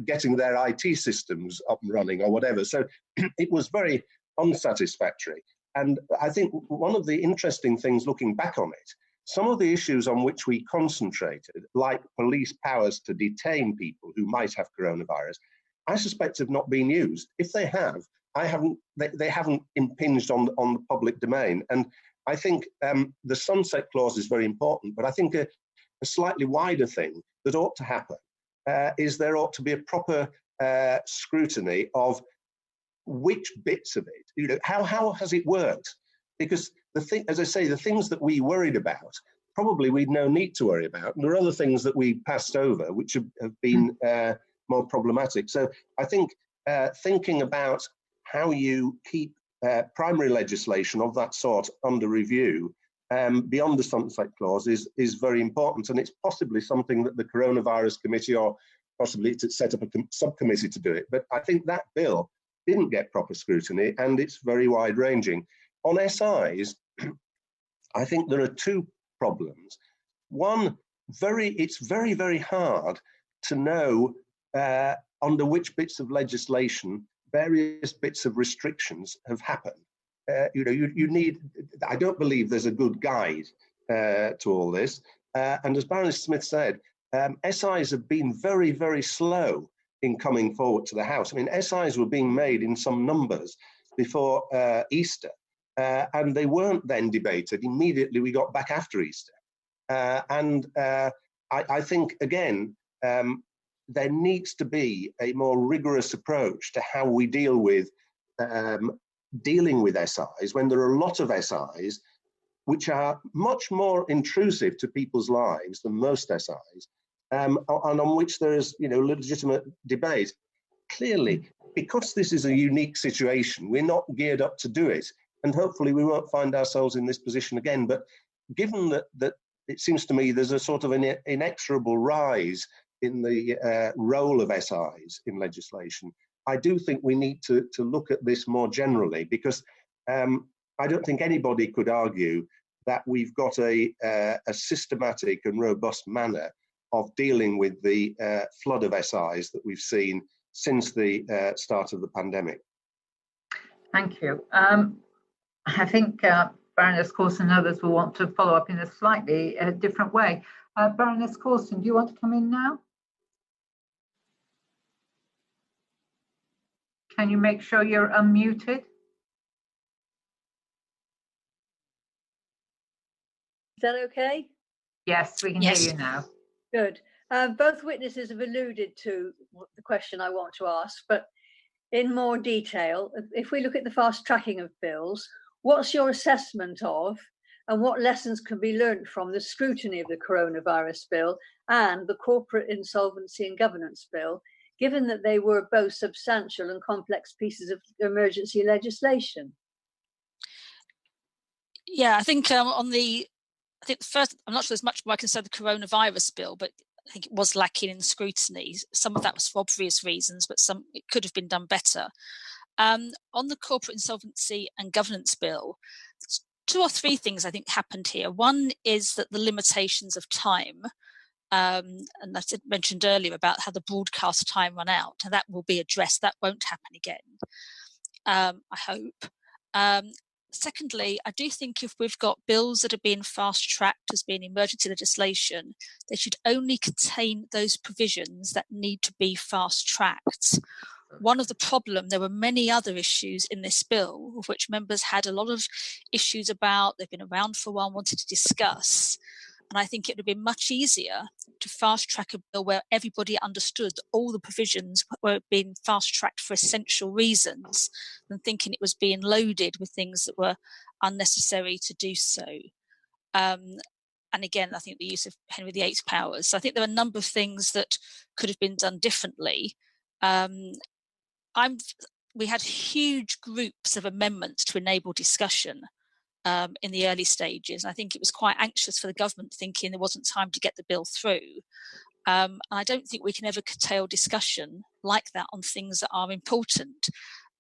getting their IT systems up and running or whatever. So it was very unsatisfactory. And I think one of the interesting things looking back on it, some of the issues on which we concentrated, like police powers to detain people who might have coronavirus, I suspect have not been used. If they have, they haven't impinged on the public domain. And I think the sunset clause is very important, but I think a slightly wider thing that ought to happen is there ought to be a proper scrutiny of which bits of it, how has it worked? Because as I say, the things that we worried about, probably we'd no need to worry about. And there are other things that we passed over, which have been more problematic. So I think thinking about how you keep primary legislation of that sort under review beyond the sunset clause is very important. And it's possibly something that the Coronavirus Committee, or possibly to set up a subcommittee to do it. But I think that bill didn't get proper scrutiny, and it's very wide-ranging. On SIs, I think there are two problems. One, it's very, very hard to know under which bits of legislation various bits of restrictions have happened. You need, I don't believe there's a good guide to all this. And as Baroness Smith said, SIs have been very, very slow in coming forward to the House. I mean, SIs were being made in some numbers before Easter, and they weren't then debated. Immediately we got back after Easter. I think, again, there needs to be a more rigorous approach to how we deal with dealing with SIs when there are a lot of SIs which are much more intrusive to people's lives than most SIs, and on which there is, legitimate debate. Clearly, because this is a unique situation, we're not geared up to do it, and hopefully we won't find ourselves in this position again. But given that it seems to me there's a sort of an inexorable rise in the role of SIs in legislation, I do think we need to look at this more generally, because I don't think anybody could argue that we've got a systematic and robust manner of dealing with the flood of SIs that we've seen since the start of the pandemic. Thank you. I think Baroness Corson and others will want to follow up in a slightly different way. Baroness Corson, do you want to come in now? Can you make sure you're unmuted? Is that okay? Yes, we can hear you now. Good. Both witnesses have alluded to the question I want to ask, but in more detail, if we look at the fast tracking of bills, what's your assessment of and what lessons can be learned from the scrutiny of the coronavirus bill and the corporate insolvency and governance bill, given that they were both substantial and complex pieces of emergency legislation? Yeah, I think first, I'm not sure there's much more I can say the coronavirus bill, but I think it was lacking in scrutiny. Some of that was for obvious reasons, but it could have been done better. On the corporate insolvency and governance bill, 2 or 3 things I think happened here. One is that the limitations of time, and I mentioned earlier about how the broadcast time ran out, and that will be addressed. That won't happen again, I hope. Secondly, I do think if we've got bills that are being fast-tracked as being emergency legislation, they should only contain those provisions that need to be fast-tracked. One of the problems, there were many other issues in this bill, of which members had a lot of issues about, they've been around for a while, wanted to discuss. And I think it would have been much easier to fast-track a bill where everybody understood that all the provisions were being fast-tracked for essential reasons than thinking it was being loaded with things that were unnecessary to do so. And again, I think the use of Henry VIII's powers. So I think there are a number of things that could have been done differently. We had huge groups of amendments to enable discussion in the early stages. I think it was quite anxious for the government, thinking there wasn't time to get the bill through. I don't think we can ever curtail discussion like that on things that are important.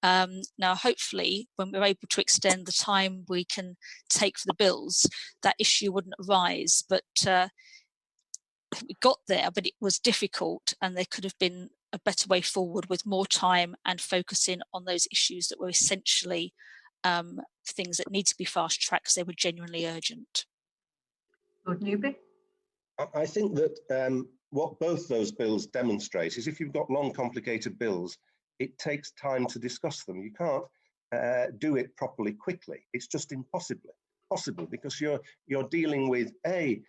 Now, hopefully, when we're able to extend the time we can take for the bills, that issue wouldn't arise. But we got there, but it was difficult, and there could have been a better way forward with more time and focusing on those issues that were essentially things that need to be fast-tracked because they were genuinely urgent. Lord Newby? I think that what both those bills demonstrate is if you've got long, complicated bills, it takes time to discuss them. You can't do it properly quickly. It's just impossible because you're dealing with a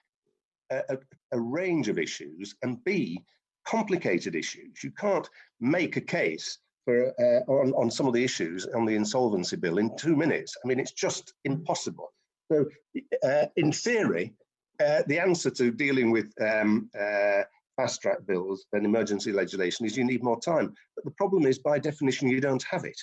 range of issues and B, complicated issues. You can't make a case for on some of the issues on the insolvency bill in 2 minutes. I mean, it's just impossible. So in theory, the answer to dealing with fast-track bills and emergency legislation is you need more time. But the problem is, by definition, you don't have it.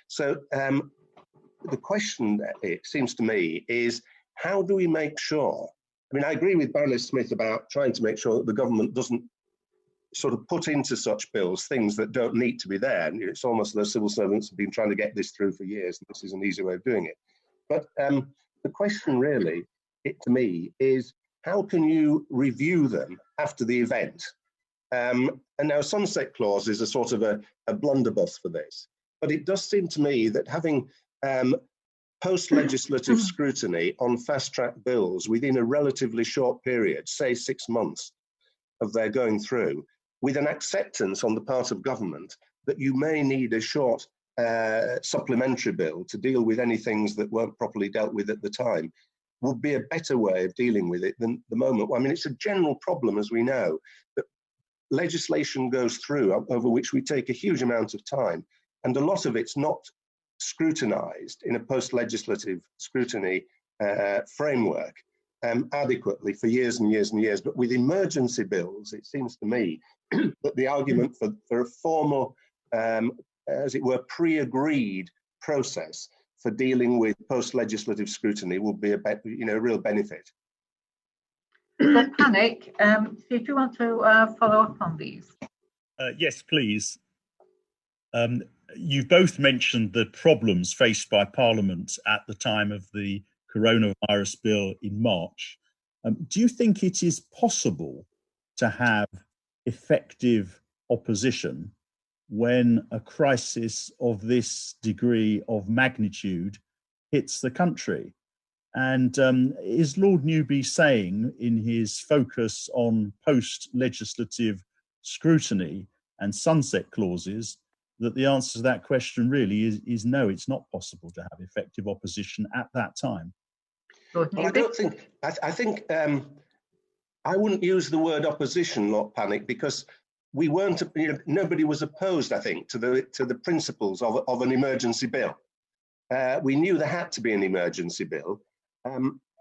So the question, it seems to me, is how do we make sure? I mean, I agree with Baroness Smith about trying to make sure that the government doesn't sort of put into such bills things that don't need to be there. And it's almost as though civil servants have been trying to get this through for years, and this is an easy way of doing it. But the question really, to me, is how can you review them after the event? And now sunset clause is a sort of a blunderbuss for this. But it does seem to me that having post-legislative scrutiny on fast-track bills within a relatively short period, say 6 months of their going through, with an acceptance on the part of government that you may need a short supplementary bill to deal with any things that weren't properly dealt with at the time, would be a better way of dealing with it than the moment. I mean, it's a general problem, as we know, that legislation goes through over which we take a huge amount of time, and a lot of it's not scrutinized in a post-legislative scrutiny framework adequately for years and years and years. But with emergency bills, it seems to me that the argument for a formal, as it were, pre-agreed process for dealing with post-legislative scrutiny would be a real benefit. So, Panic, did you want to follow up on these? Yes, please. You both mentioned the problems faced by Parliament at the time of the coronavirus bill in March. Do you think it is possible to have effective opposition when a crisis of this degree of magnitude hits the country? And is Lord Newby saying in his focus on post-legislative scrutiny and sunset clauses that the answer to that question really is no, it's not possible to have effective opposition at that time? Well, I don't think, I think I wouldn't use the word opposition, Lord Panic, because we weren't, nobody was opposed, I think, to the principles of an emergency bill. We knew there had to be an emergency bill.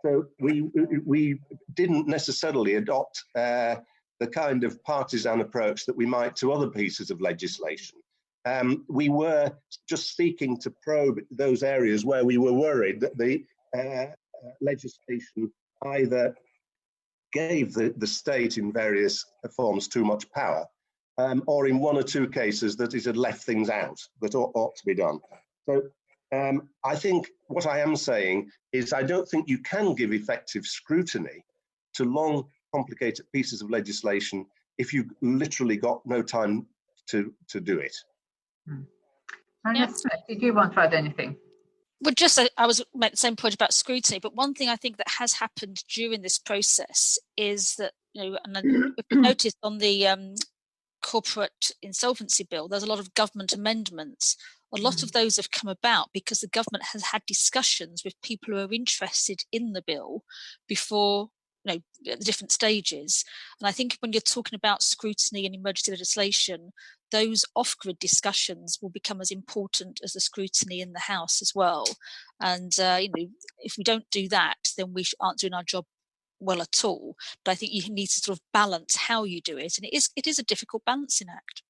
So we didn't necessarily adopt the kind of partisan approach that we might to other pieces of legislation. We were just seeking to probe those areas where we were worried that the legislation either gave the state in various forms too much power, or in one or two cases that it had left things out that ought to be done. So I think what I am saying is I don't think you can give effective scrutiny to long, complicated pieces of legislation if you've literally got no time to do it. Did you want to add anything? Well, I was making the same point about scrutiny, but one thing I think that has happened during this process is that, and we've noticed on the corporate insolvency bill, there's a lot of government amendments. A lot of those have come about because the government has had discussions with people who are interested in the bill before, at the different stages. And I think when you're talking about scrutiny and emergency legislation, those off-grid discussions will become as important as the scrutiny in the House as well. And, if we don't do that, then we aren't doing our job well at all. But I think you need to sort of balance how you do it. And it is a difficult balancing act.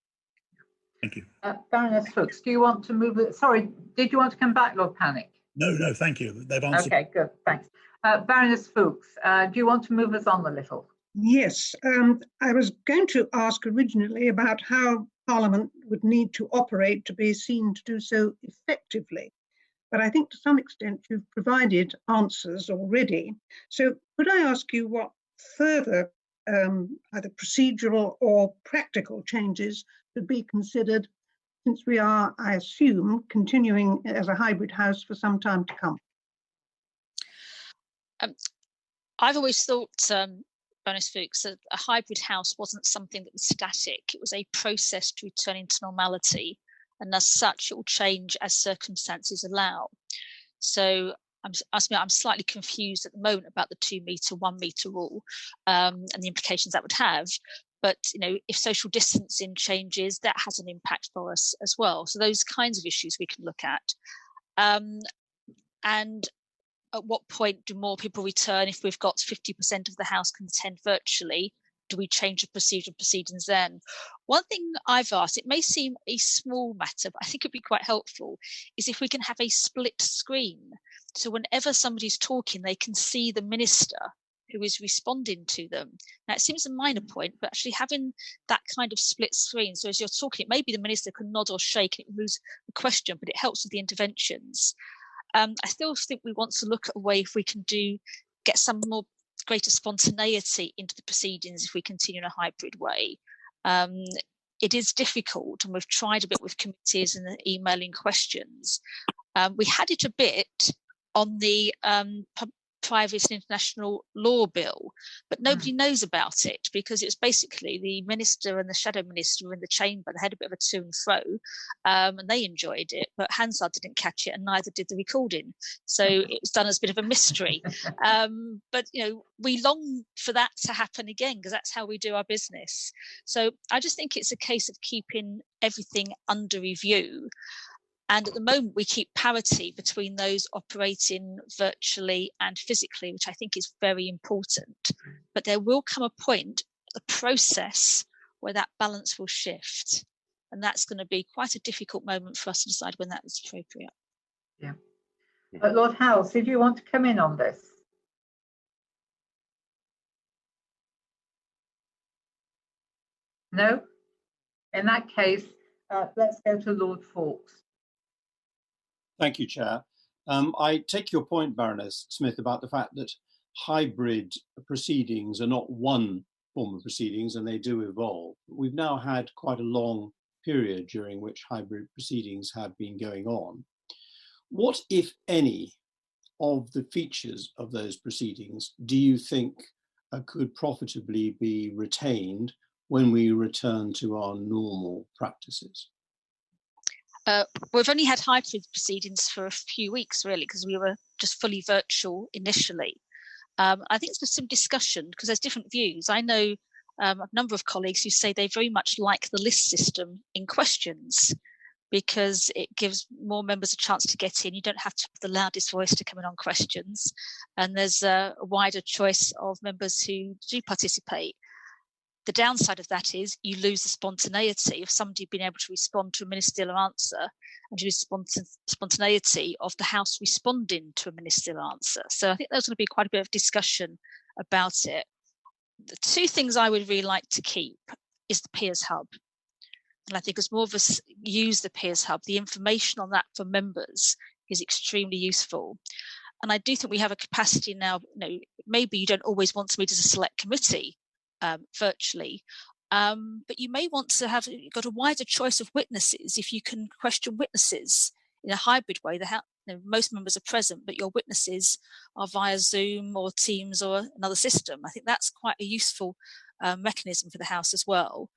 Thank you. Baroness Fuchs, do you want to move it? Sorry, did you want to come back, Lord Panic? No, thank you. They've answered. Okay, good, thanks. Baroness Fuchs, do you want to move us on a little? Yes, I was going to ask originally about how Parliament would need to operate to be seen to do so effectively. But I think to some extent you've provided answers already. So could I ask you what further either procedural or practical changes could be considered, since we are, I assume, continuing as a hybrid house for some time to come? I've always thought, Baroness Fuchs, that a hybrid house wasn't something that was static. It was a process to return into normality, and as such, it will change as circumstances allow. So I'm slightly confused at the moment about the 2 metre, 1 metre rule and the implications that would have. But, if social distancing changes, that has an impact for us as well. So those kinds of issues we can look at. And at what point do more people return if we've got 50% of the House can attend virtually? Do we change the procedure proceedings then? One thing I've asked, it may seem a small matter, but I think it'd be quite helpful, is if we can have a split screen. So whenever somebody's talking, they can see the minister who is responding to them. Now, it seems a minor point, but actually having that kind of split screen, so as you're talking, maybe the minister can nod or shake and it moves the question, but it helps with the interventions. I still think we want to look at a way if we can get some more greater spontaneity into the proceedings if we continue in a hybrid way. It is difficult, and we've tried a bit with committees and emailing questions. We had it a bit on the Privacy and International Law Bill, but nobody knows about it because it's basically the minister and the shadow minister were in the chamber. They had a bit of a to and fro, and they enjoyed it, but Hansard didn't catch it, and neither did the recording. So it was done as a bit of a mystery. But we long for that to happen again because that's how we do our business. So I just think it's a case of keeping everything under review. And at the moment, we keep parity between those operating virtually and physically, which I think is very important. But there will come a point, the process, where that balance will shift. And that's going to be quite a difficult moment for us to decide when that is appropriate. Yeah. Lord Howells, did you want to come in on this? No? In that case, let's go to Lord Fawkes. Thank you, Chair. I take your point, Baroness Smith, about the fact that hybrid proceedings are not one form of proceedings and they do evolve. We've now had quite a long period during which hybrid proceedings have been going on. What, if any, of the features of those proceedings do you think could profitably be retained when we return to our normal practices? We've only had hybrid proceedings for a few weeks, really, because we were just fully virtual initially. I think it's some discussion because there's different views. I know a number of colleagues who say they very much like the list system in questions because it gives more members a chance to get in. You don't have to have the loudest voice to come in on questions. And there's a wider choice of members who do participate. The downside of that is you lose the spontaneity of somebody being able to respond to a ministerial answer, and you lose spontaneity of the House responding to a ministerial answer. So I think there's going to be quite a bit of discussion about it. The two things I would really like to keep is the Peers Hub. And I think as more of us use the Peers Hub, the information on that for members is extremely useful. And I do think we have a capacity now, maybe you don't always want to meet as a select committee, virtually, but you may want to have got a wider choice of witnesses if you can question witnesses in a hybrid way. Most members are present, but your witnesses are via Zoom or Teams or another system. I think that's quite a useful mechanism for the House as well.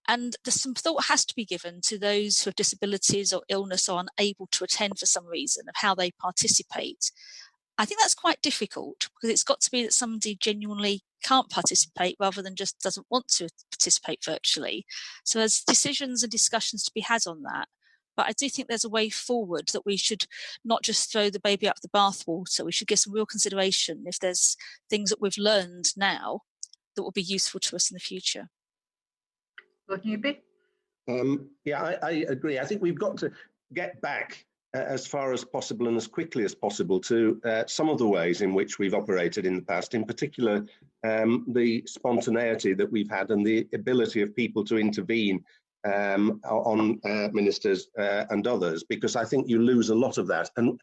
And there's some thought has to be given to those who have disabilities or illness or unable to attend for some reason of how they participate. I think that's quite difficult because it's got to be that somebody genuinely can't participate rather than just doesn't want to participate virtually. So there's decisions and discussions to be had on that. But I do think there's a way forward that we should not just throw the baby up the bathwater. We should give some real consideration if there's things that we've learned now that will be useful to us in the future. Lord Newby? Yeah, I agree. I think we've got to get back as far as possible and as quickly as possible to some of the ways in which we've operated in the past, in particular the spontaneity that we've had and the ability of people to intervene on ministers and others, because I think you lose a lot of that. And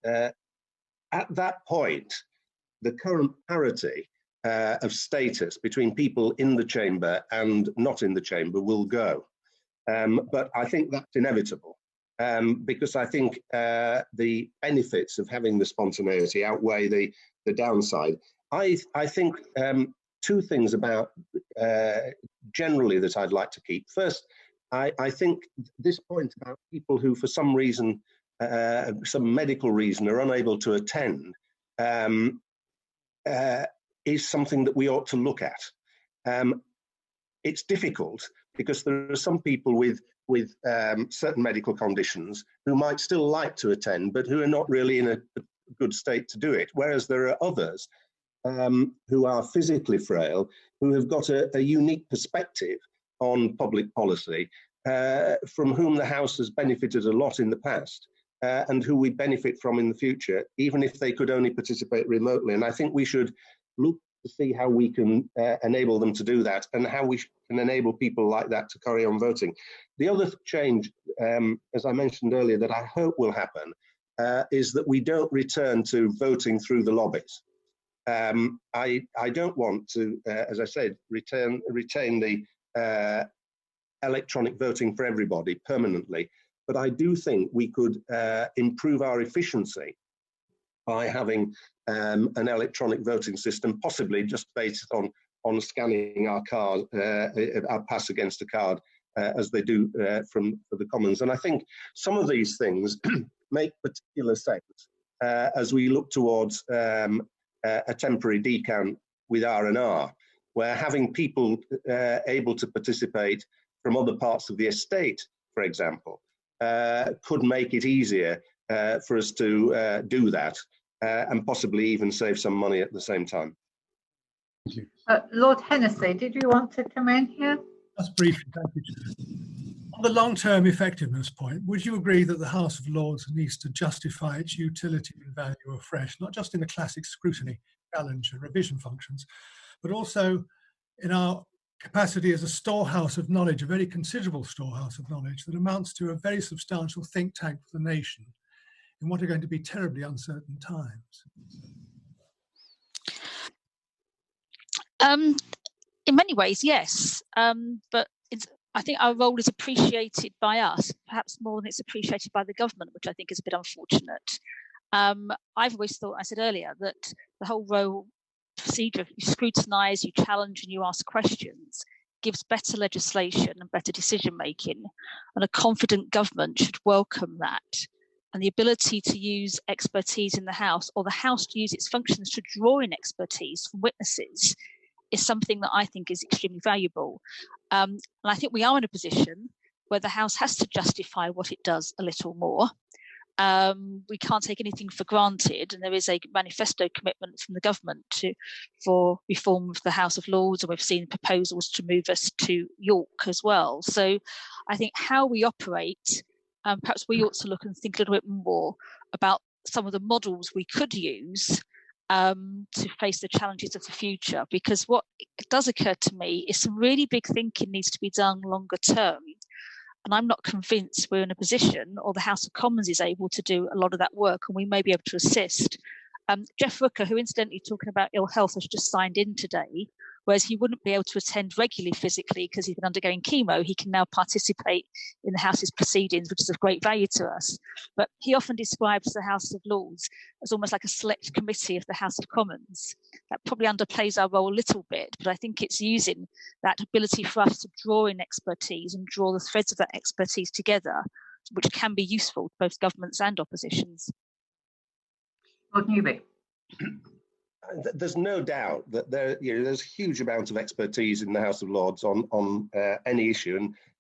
at that point, the current parity of status between people in the chamber and not in the chamber will go. But I think that's inevitable. Because I think the benefits of having the spontaneity outweigh the downside. I think two things about generally that I'd like to keep. First, I think this point about people who for some reason, some medical reason are unable to attend is something that we ought to look at. It's difficult because there are some people with certain medical conditions who might still like to attend, but who are not really in a good state to do it. Whereas there are others who are physically frail, who have got a unique perspective on public policy, from whom the House has benefited a lot in the past, and who we benefit from in the future, even if they could only participate remotely. And I think we should look to see how we can enable them to do that, and how we can enable people like that to carry on voting. The other change, as I mentioned earlier, that I hope will happen is that we don't return to voting through the lobbies. I don't want to, as I said, retain the electronic voting for everybody permanently, but I do think we could improve our efficiency by having an electronic voting system, possibly just based on scanning our card, our pass against a card, as they do for the Commons. And I think some of these things make particular sense as we look towards a temporary decant with R&R, where having people able to participate from other parts of the estate, for example, could make it easier for us to do that and possibly even save some money at the same time. Thank you. Lord Hennessy, did you want to come in here? Just briefly, thank you. On the long-term effectiveness point, would you agree that the House of Lords needs to justify its utility and value afresh, not just in the classic scrutiny, challenge and revision functions, but also in our capacity as a storehouse of knowledge, a very considerable storehouse of knowledge that amounts to a very substantial think tank for the nation in what are going to be terribly uncertain times? In many ways, yes, but I think our role is appreciated by us, perhaps more than it's appreciated by the government, which I think is a bit unfortunate. I've always thought, I said earlier, that the whole role procedure of you scrutinise, you challenge and you ask questions gives better legislation and better decision making, and a confident government should welcome that. And the ability to use expertise in the House, or the House to use its functions to draw in expertise from witnesses, is something that I think is extremely valuable. And I think we are in a position where the House has to justify what it does a little more. We can't take anything for granted, and there is a manifesto commitment from the government for reform of the House of Lords, and we've seen proposals to move us to York as well. So I think how we operate, perhaps we ought to look and think a little bit more about some of the models we could use to face the challenges of the future, because what does occur to me is some really big thinking needs to be done longer term. And I'm not convinced we're in a position, or the House of Commons is able to do a lot of that work, and we may be able to assist. Jeff Rooker, who incidentally, talking about ill health, has just signed in today, whereas he wouldn't be able to attend regularly physically because he's been undergoing chemo. He can now participate in the House's proceedings, which is of great value to us. But he often describes the House of Lords as almost like a select committee of the House of Commons. That probably underplays our role a little bit, but I think it's using that ability for us to draw in expertise and draw the threads of that expertise together, which can be useful to both governments and oppositions. Lord Newby. There's no doubt that there's a huge amount of expertise in the House of Lords on any issue,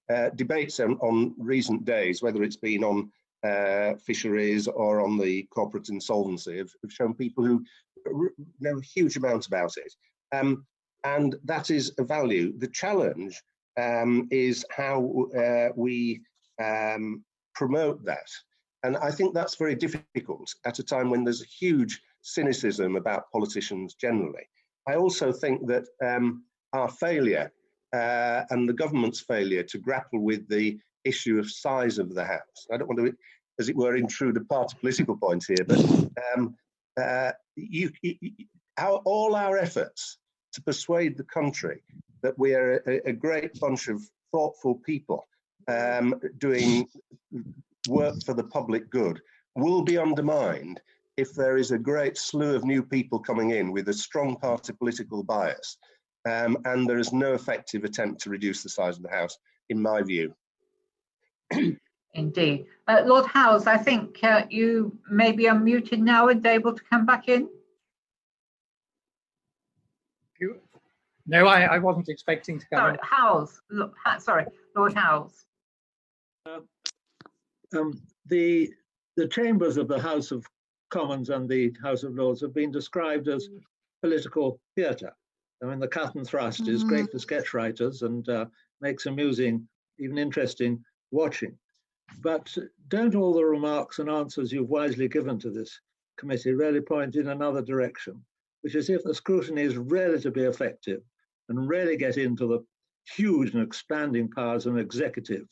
and debates on recent days, whether it's been on fisheries or on the corporate insolvency, have shown people who know a huge amount about it, and that is a value. The challenge is how we promote that, and I think that's very difficult at a time when there's a huge cynicism about politicians generally. I also think that our failure and the government's failure to grapple with the issue of size of the House, I don't want to, as it were, intrude a party political point here, but all our efforts to persuade the country that we are a great bunch of thoughtful people doing work for the public good will be undermined if there is a great slew of new people coming in with a strong party political bias, and there is no effective attempt to reduce the size of the House, in my view. Indeed. Lord Howes, I think you may be unmuted now and able to come back in. No, I wasn't expecting to come sorry, in. Howes. Sorry, Lord Howes. The chambers of the House of Commons and the House of Lords have been described as political theatre. I mean, the cut and thrust is great for sketch writers and makes amusing, even interesting watching. But don't all the remarks and answers you've wisely given to this committee really point in another direction, which is if the scrutiny is really to be effective and really get into the huge and expanding powers of an executive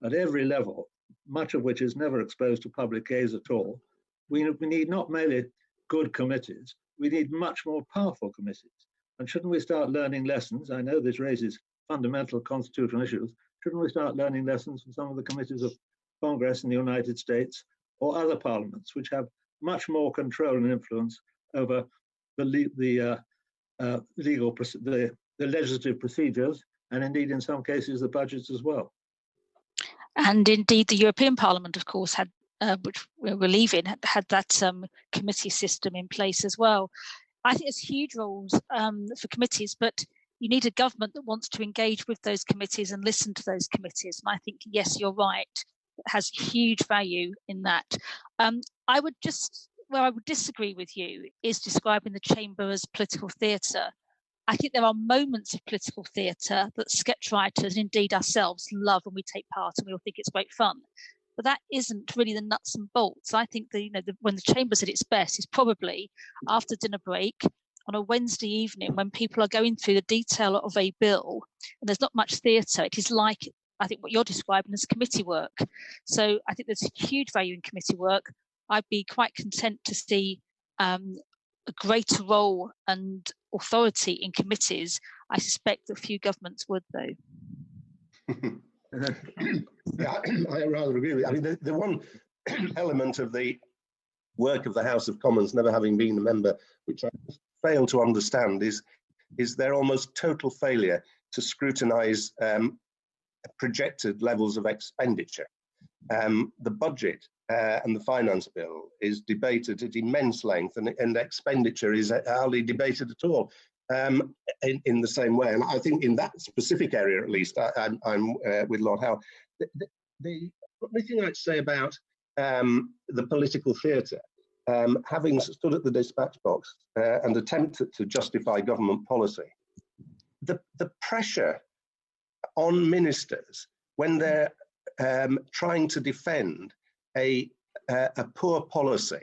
at every level, much of which is never exposed to public gaze at all, we need not merely good committees, we need much more powerful committees. And shouldn't we start learning lessons? I know this raises fundamental constitutional issues. Shouldn't we start learning lessons from some of the committees of Congress in the United States or other parliaments, which have much more control and influence over the legislative procedures, and indeed in some cases the budgets as well? And indeed, the European Parliament, of course, had, which we're leaving, had that committee system in place as well. I think there's huge roles for committees, but you need a government that wants to engage with those committees and listen to those committees. And I think, yes, you're right, it has huge value in that. Where I would disagree with you is describing the chamber as political theatre. I think there are moments of political theatre that sketch writers, and indeed ourselves, love when we take part and we all think it's great fun. But that isn't really the nuts and bolts. I think when the chamber's at its best is probably after dinner break on a Wednesday evening when people are going through the detail of a bill and there's not much theatre. It is like, I think, what you're describing as committee work. So I think there's huge value in committee work. I'd be quite content to see a greater role and authority in committees. I suspect that few governments would, though. Yeah, I rather agree with you. I mean, the one element of the work of the House of Commons, never having been a member, which I fail to understand, is their almost total failure to scrutinise projected levels of expenditure. The budget and the finance bill is debated at immense length, and expenditure is hardly debated at all in the same way. And I think in that specific area, at least, I'm with Lord Howe. The only thing I'd say about the political theatre, having stood at the dispatch box and attempted to justify government policy, the pressure on ministers when they're trying to defend a poor policy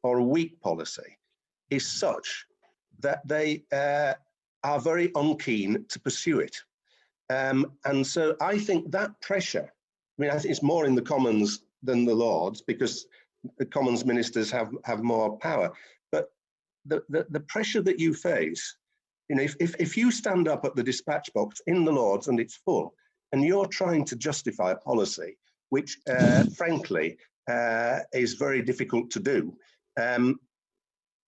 or a weak policy is such that they are very unkeen to pursue it. And so I think that pressure, I mean, I think it's more in the Commons than the Lords, because the Commons ministers have more power. But the pressure that you face, you know, if you stand up at the dispatch box in the Lords and it's full, and you're trying to justify a policy which, frankly, is very difficult to do,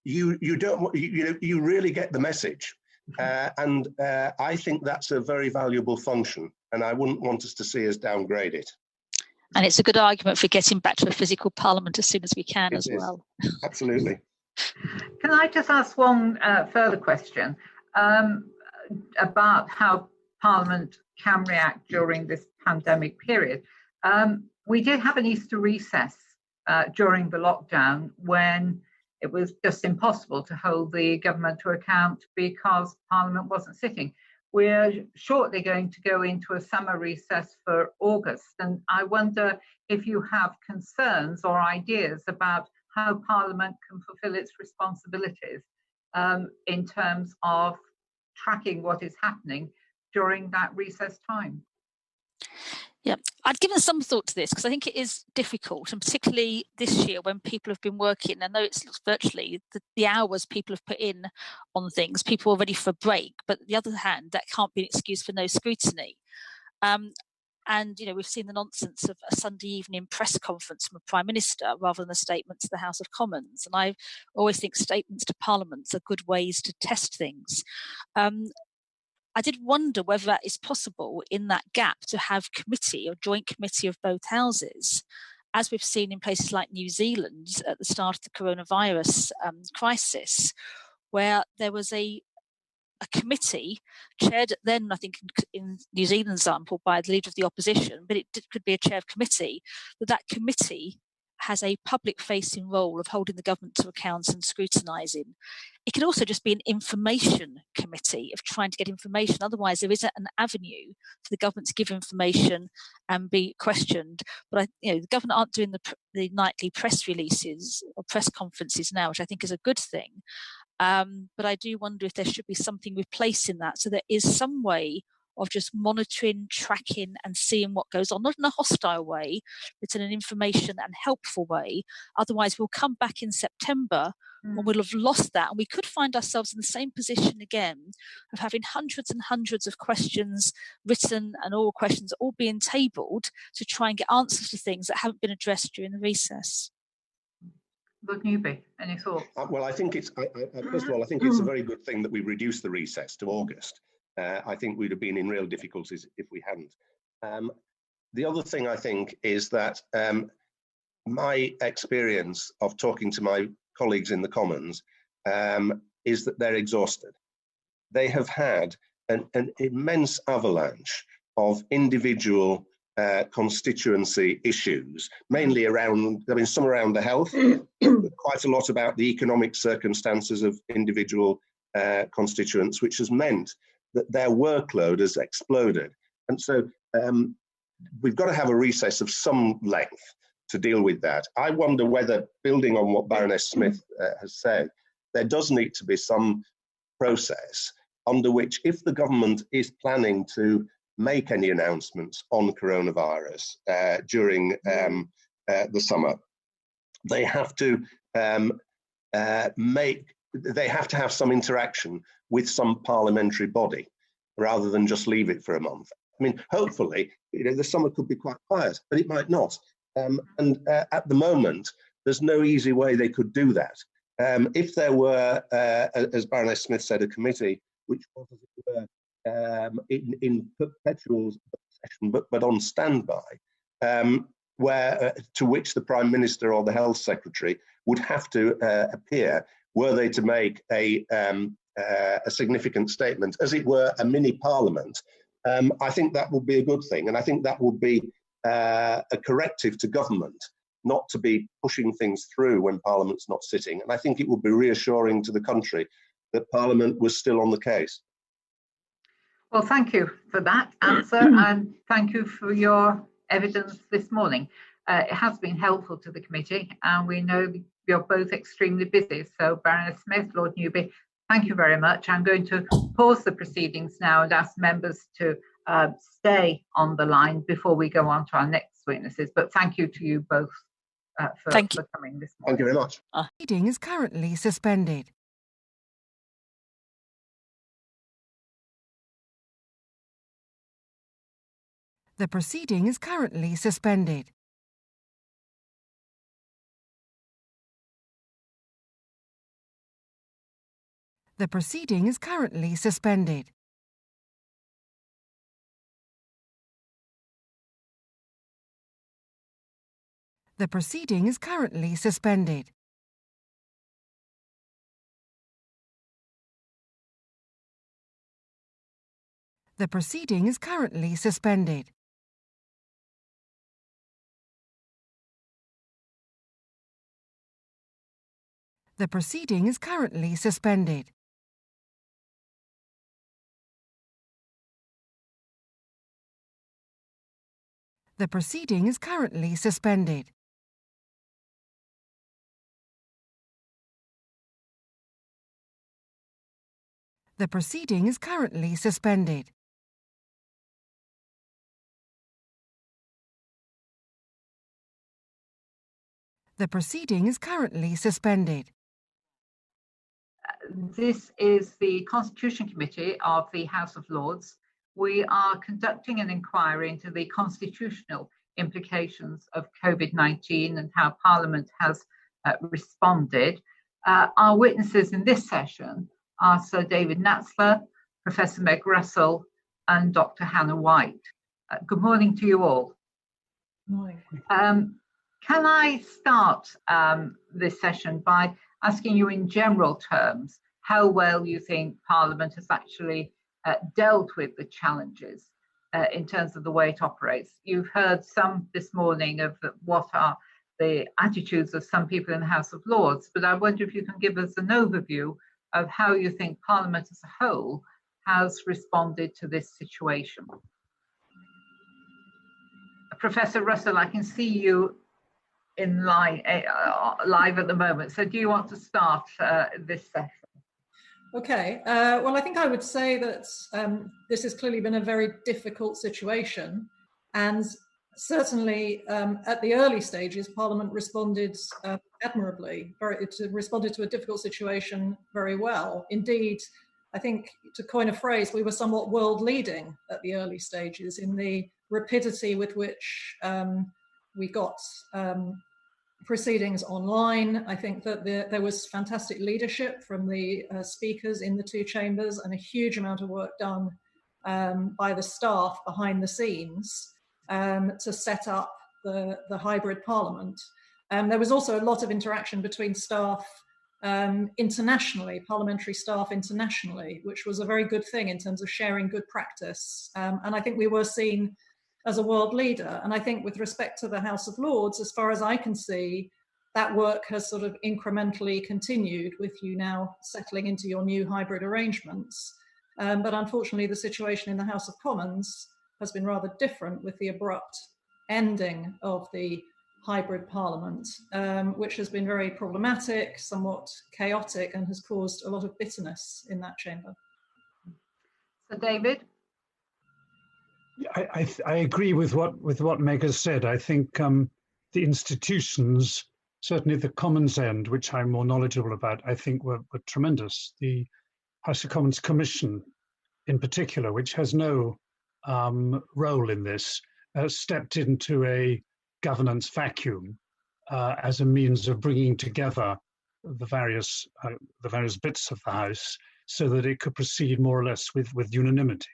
you really get the message, and I think that's a very valuable function, and I wouldn't want us to see us downgrade it. And it's a good argument for getting back to a physical parliament as soon as we can as well. Absolutely. Can I just ask one further question about how Parliament can react during this pandemic period? We did have an Easter recess during the lockdown when it was just impossible to hold the government to account because Parliament wasn't sitting. We're shortly going to go into a summer recess for August, and I wonder if you have concerns or ideas about how Parliament can fulfil its responsibilities in terms of tracking what is happening during that recess time. Yeah, I'd given some thought to this because I think it is difficult, and particularly this year when people have been working. I know it's virtually the hours people have put in on things, people are ready for a break, but on the other hand, that can't be an excuse for no scrutiny. And, you know, we've seen the nonsense of a Sunday evening press conference from a Prime Minister rather than a statement to the House of Commons. And I always think statements to Parliaments are good ways to test things. I did wonder whether that is possible in that gap to have committee or joint committee of both houses, as we've seen in places like New Zealand at the start of the coronavirus crisis, where there was a committee chaired then, I think, in New Zealand's example, by the leader of the opposition, but could be a chair of committee, that committee has a public-facing role of holding the government to account and scrutinising. It can also just be an information committee of trying to get information. Otherwise, there isn't an avenue for the government to give information and be questioned. But the government aren't doing the nightly press releases or press conferences now, which I think is a good thing. But I do wonder if there should be something replacing that, so there is some way of just monitoring, tracking and seeing what goes on, not in a hostile way, but in an information and helpful way. Otherwise, we'll come back in September when we'll have lost that, and we could find ourselves in the same position again of having hundreds and hundreds of questions written and oral questions all being tabled to try and get answers to things that haven't been addressed during the recess. Lord Newby, any thoughts? Well, I think it's, first of all, I think it's a very good thing that we reduced the recess to August. I think we'd have been in real difficulties if we hadn't. The other thing I think is that my experience of talking to my colleagues in the Commons is that they're exhausted. They have had an immense avalanche of individual constituency issues, mainly around, I mean, some around the health, but quite a lot about the economic circumstances of individual constituents, which has meant that their workload has exploded. And so we've got to have a recess of some length to deal with that. I wonder whether, building on what Baroness Smith has said, there does need to be some process under which, if the government is planning to make any announcements on coronavirus during the summer, they have to have some interaction with some parliamentary body rather than just leave it for a month. I mean, hopefully, the summer could be quite quiet, but it might not. And at the moment, there's no easy way they could do that. If there were, as Baroness Smith said, a committee which was, as it were, in perpetual session, but on standby, where to which the Prime Minister or the Health Secretary would have to appear, were they to make a significant statement, as it were, a mini Parliament. I think that would be a good thing, and I think that would be a corrective to government, not to be pushing things through when Parliament's not sitting. And I think it would be reassuring to the country that Parliament was still on the case. Well, thank you for that answer, and thank you for your evidence this morning. It has been helpful to the committee, and we know you're both extremely busy. So, Baroness Smith, Lord Newby, thank you very much. I'm going to pause the proceedings now and ask members to stay on the line before we go on to our next witnesses. But thank you to you both for coming this morning. Thank you very much. The meeting is currently suspended. The proceeding is currently suspended. The proceeding is currently suspended. The proceeding is currently suspended. The proceeding is currently suspended. The proceeding is currently suspended. The proceeding is currently suspended. The proceeding is currently suspended. The proceeding is currently suspended. This is the Constitution Committee of the House of Lords. We are conducting an inquiry into the constitutional implications of COVID-19 and how Parliament has responded. Our witnesses in this session are Sir David Natzler, Professor Meg Russell, and Dr. Hannah White. Good morning to you all. Good morning. Can I start this session by asking you in general terms how well you think Parliament has actually dealt with the challenges in terms of the way it operates? You've heard some this morning of what are the attitudes of some people in the House of Lords, but I wonder if you can give us an overview of how you think Parliament as a whole has responded to this situation. Professor Russell, I can see you in live at the moment. So do you want to start this session? Okay, well, I think I would say that this has clearly been a very difficult situation, and certainly at the early stages, Parliament responded admirably. It responded to a difficult situation very well. Indeed, I think, to coin a phrase, we were somewhat world leading at the early stages in the rapidity with which we got proceedings online. I think that there was fantastic leadership from the speakers in the two chambers and a huge amount of work done by the staff behind the scenes to set up the hybrid Parliament. There was also a lot of interaction between staff internationally, parliamentary staff internationally, which was a very good thing in terms of sharing good practice. And I think we were seen as a world leader. And I think with respect to the House of Lords, as far as I can see, that work has sort of incrementally continued with you now settling into your new hybrid arrangements. But unfortunately, the situation in the House of Commons has been rather different with the abrupt ending of the hybrid Parliament, which has been very problematic, somewhat chaotic, and has caused a lot of bitterness in that chamber. So, David? I agree with what Meg has said. I think the institutions, certainly the Commons end, which I'm more knowledgeable about, I think were tremendous. The House of Commons Commission, in particular, which has no role in this, stepped into a governance vacuum as a means of bringing together the various bits of the House so that it could proceed more or less with unanimity.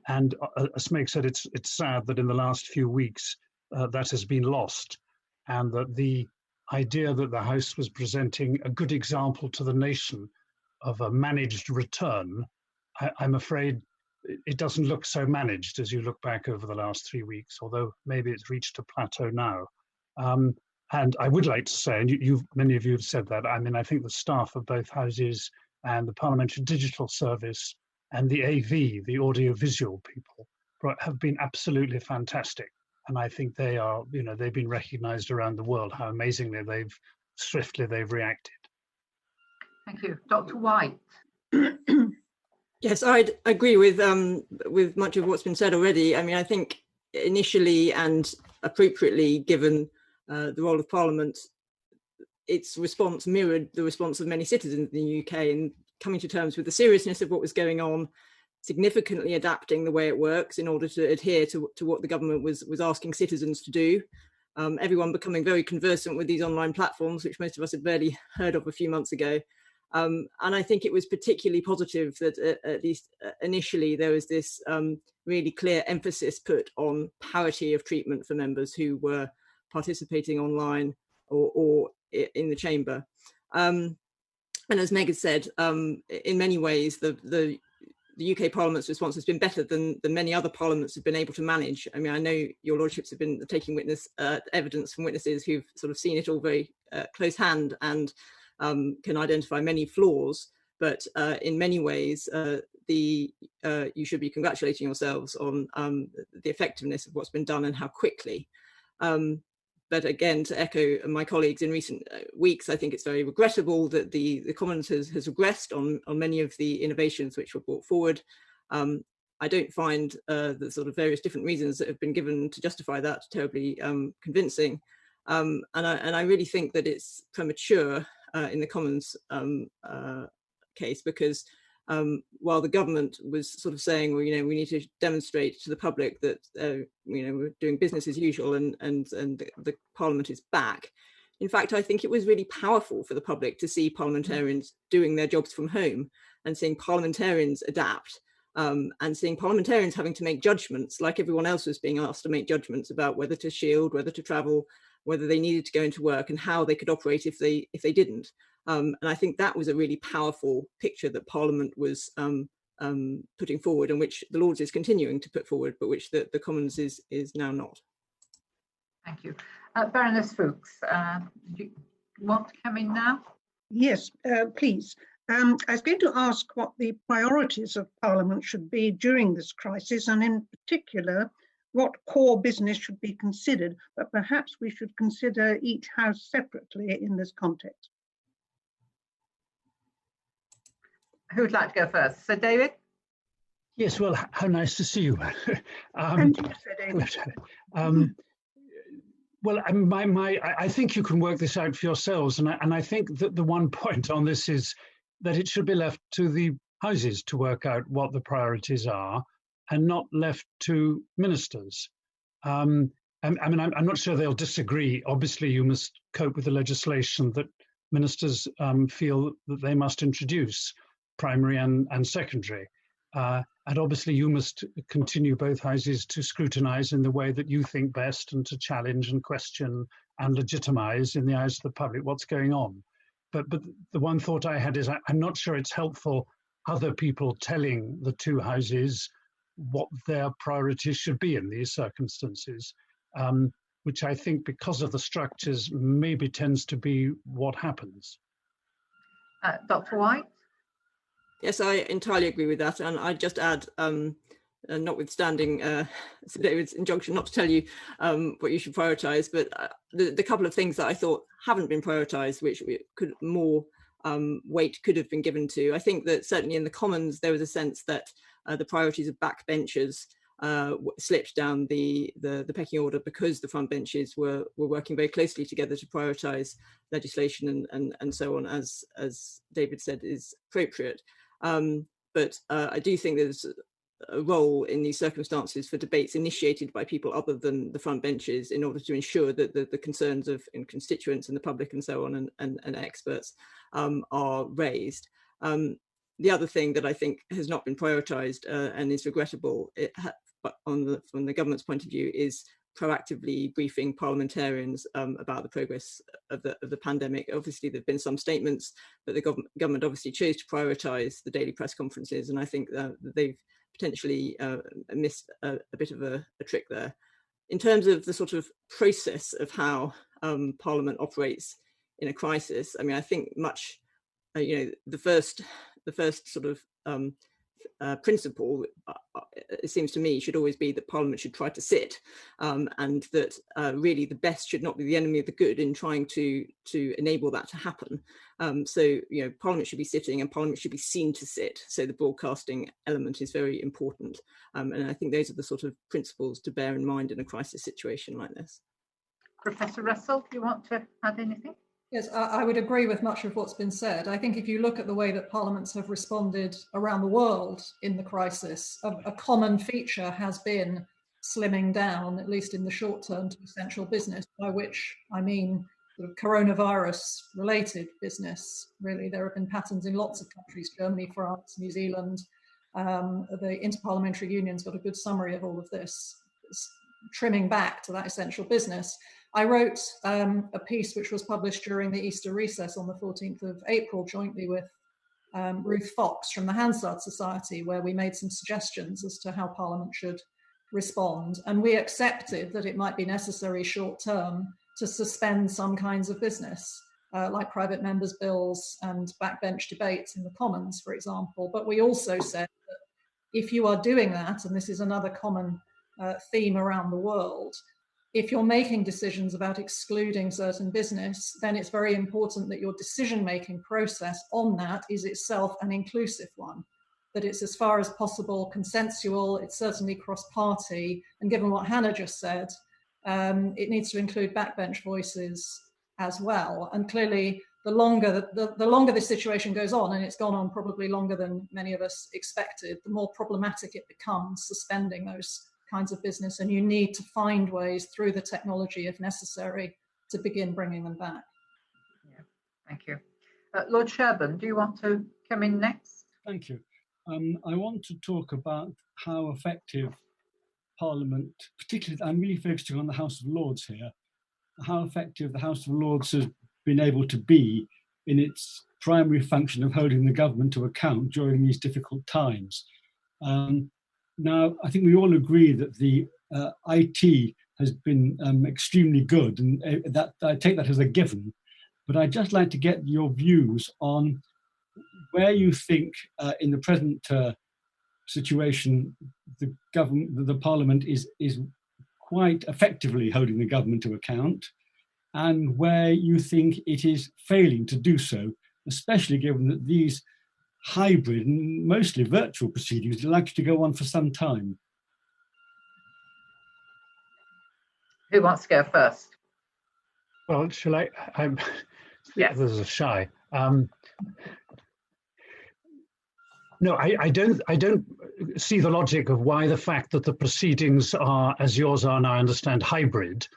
And as Meg said, it's sad that in the last few weeks that has been lost, and that the idea that the House was presenting a good example to the nation of a managed return, I'm afraid it doesn't look so managed as you look back over the last 3 weeks, although maybe it's reached a plateau now. And I would like to say, and many of you have said that, I mean, I think the staff of both houses and the Parliamentary Digital Service and the AV, the audiovisual people, have been absolutely fantastic. And I think they are, they've been recognized around the world, how amazingly swiftly they've reacted. Thank you. Dr. White. Yes, I'd agree with much of what's been said already. I mean, I think initially and appropriately, given the role of Parliament, its response mirrored the response of many citizens in the UK in coming to terms with the seriousness of what was going on, significantly adapting the way it works in order to adhere to what the government was asking citizens to do. Everyone becoming very conversant with these online platforms, which most of us had barely heard of a few months ago. And I think it was particularly positive that at least initially there was this really clear emphasis put on parity of treatment for members who were participating online or in the chamber. And as Meg has said, in many ways, the UK Parliament's response has been better than many other parliaments have been able to manage. I mean, I know your lordships have been taking evidence from witnesses who've sort of seen it all very close hand and can identify many flaws, but in many ways, you should be congratulating yourselves on the effectiveness of what's been done and how quickly. But again, to echo my colleagues in recent weeks, I think it's very regrettable that the Commons has regressed on many of the innovations which were brought forward. I don't find the sort of various different reasons that have been given to justify that terribly convincing. And I really think that it's premature in the Commons case, because while the government was sort of saying, well, we need to demonstrate to the public that we're doing business as usual and the Parliament is back. In fact, I think it was really powerful for the public to see parliamentarians doing their jobs from home and seeing parliamentarians adapt and seeing parliamentarians having to make judgments like everyone else was being asked to make judgments about whether to shield, whether to travel, whether they needed to go into work and how they could operate if they didn't. And I think that was a really powerful picture that Parliament was putting forward, and which the Lords is continuing to put forward, but which the Commons is now not. Thank you. Baroness Fuchs, do you want to come in now? Yes, please. I was going to ask what the priorities of Parliament should be during this crisis, and in particular, what core business should be considered, but perhaps we should consider each house separately in this context. Who'd like to go first? Sir David? Yes, well, how nice to see you. Thank you, Sir David. Well, I think you can work this out for yourselves, and I think that the one point on this is that it should be left to the houses to work out what the priorities are, and not left to ministers. I mean, I'm not sure they'll disagree. Obviously, you must cope with the legislation that ministers feel that they must introduce, primary and secondary. And obviously, you must continue, both houses, to scrutinise in the way that you think best and to challenge and question and legitimise in the eyes of the public what's going on. But the one thought I had is I'm not sure it's helpful other people telling the two houses what their priorities should be in these circumstances, which I think, because of the structures, maybe tends to be what happens. Dr. White? Yes, I entirely agree with that. And I'd just add, notwithstanding Sir David's injunction not to tell you what you should prioritise, but the couple of things that I thought haven't been prioritised, which more weight could have been given to. I think that certainly in the Commons, there was a sense that the priorities of backbenchers slipped down the pecking order because the front benches were working very closely together to prioritise legislation and so on, as David said, is appropriate. But I do think there's a role in these circumstances for debates initiated by people other than the front benches in order to ensure that the concerns of constituents and the public and so on and experts are raised. The other thing that I think has not been prioritised and is regrettable, but from the government's point of view, is proactively briefing parliamentarians about the progress of the pandemic. Obviously, there have been some statements, but the government obviously chose to prioritise the daily press conferences, and I think that they've potentially missed a bit of a trick there. In terms of the sort of process of how Parliament operates in a crisis, I mean, I think much, the first sort of principle, it seems to me, should always be that Parliament should try to sit, and that really the best should not be the enemy of the good in trying to enable that to happen. So Parliament should be sitting, and Parliament should be seen to sit. So the broadcasting element is very important, and I think those are the sort of principles to bear in mind in a crisis situation like this. Professor Russell, do you want to add anything? Yes, I would agree with much of what's been said. I think if you look at the way that parliaments have responded around the world in the crisis, a common feature has been slimming down, at least in the short term, to essential business, by which I mean sort of coronavirus-related business. Really, there have been patterns in lots of countries, Germany, France, New Zealand. The Interparliamentary Union's got a good summary of all of this, trimming back to that essential business. I wrote a piece which was published during the Easter recess on the 14th of April, jointly with Ruth Fox from the Hansard Society, where we made some suggestions as to how Parliament should respond. And we accepted that it might be necessary short term to suspend some kinds of business, like private members' bills and backbench debates in the Commons, for example. But we also said that if you are doing that, and this is another common theme around the world, if you're making decisions about excluding certain business, then it's very important that your decision-making process on that is itself an inclusive one, that it's as far as possible consensual, it's certainly cross-party, and given what Hannah just said, it needs to include backbench voices as well. And clearly, the longer this situation goes on, and it's gone on probably longer than many of us expected, the more problematic it becomes suspending those kinds of business, and you need to find ways through the technology, if necessary, to begin bringing them back. Yeah, thank you. Lord Sherburn, do you want to come in next? Thank you. I want to talk about how effective Parliament, particularly, I'm really focusing on the House of Lords here, how effective the House of Lords has been able to be in its primary function of holding the government to account during these difficult times. Now, I think we all agree that the IT has been extremely good, and that I take that as a given. But I'd just like to get your views on where you think, in the present situation, the Parliament is quite effectively holding the government to account, and where you think it is failing to do so, especially given that these hybrid and mostly virtual proceedings are likely to go on for some time. Who wants to go first? Well, shall I? Yes. This is shy. No, I don't see the logic of why the fact that the proceedings are, as yours are now, I understand, hybrid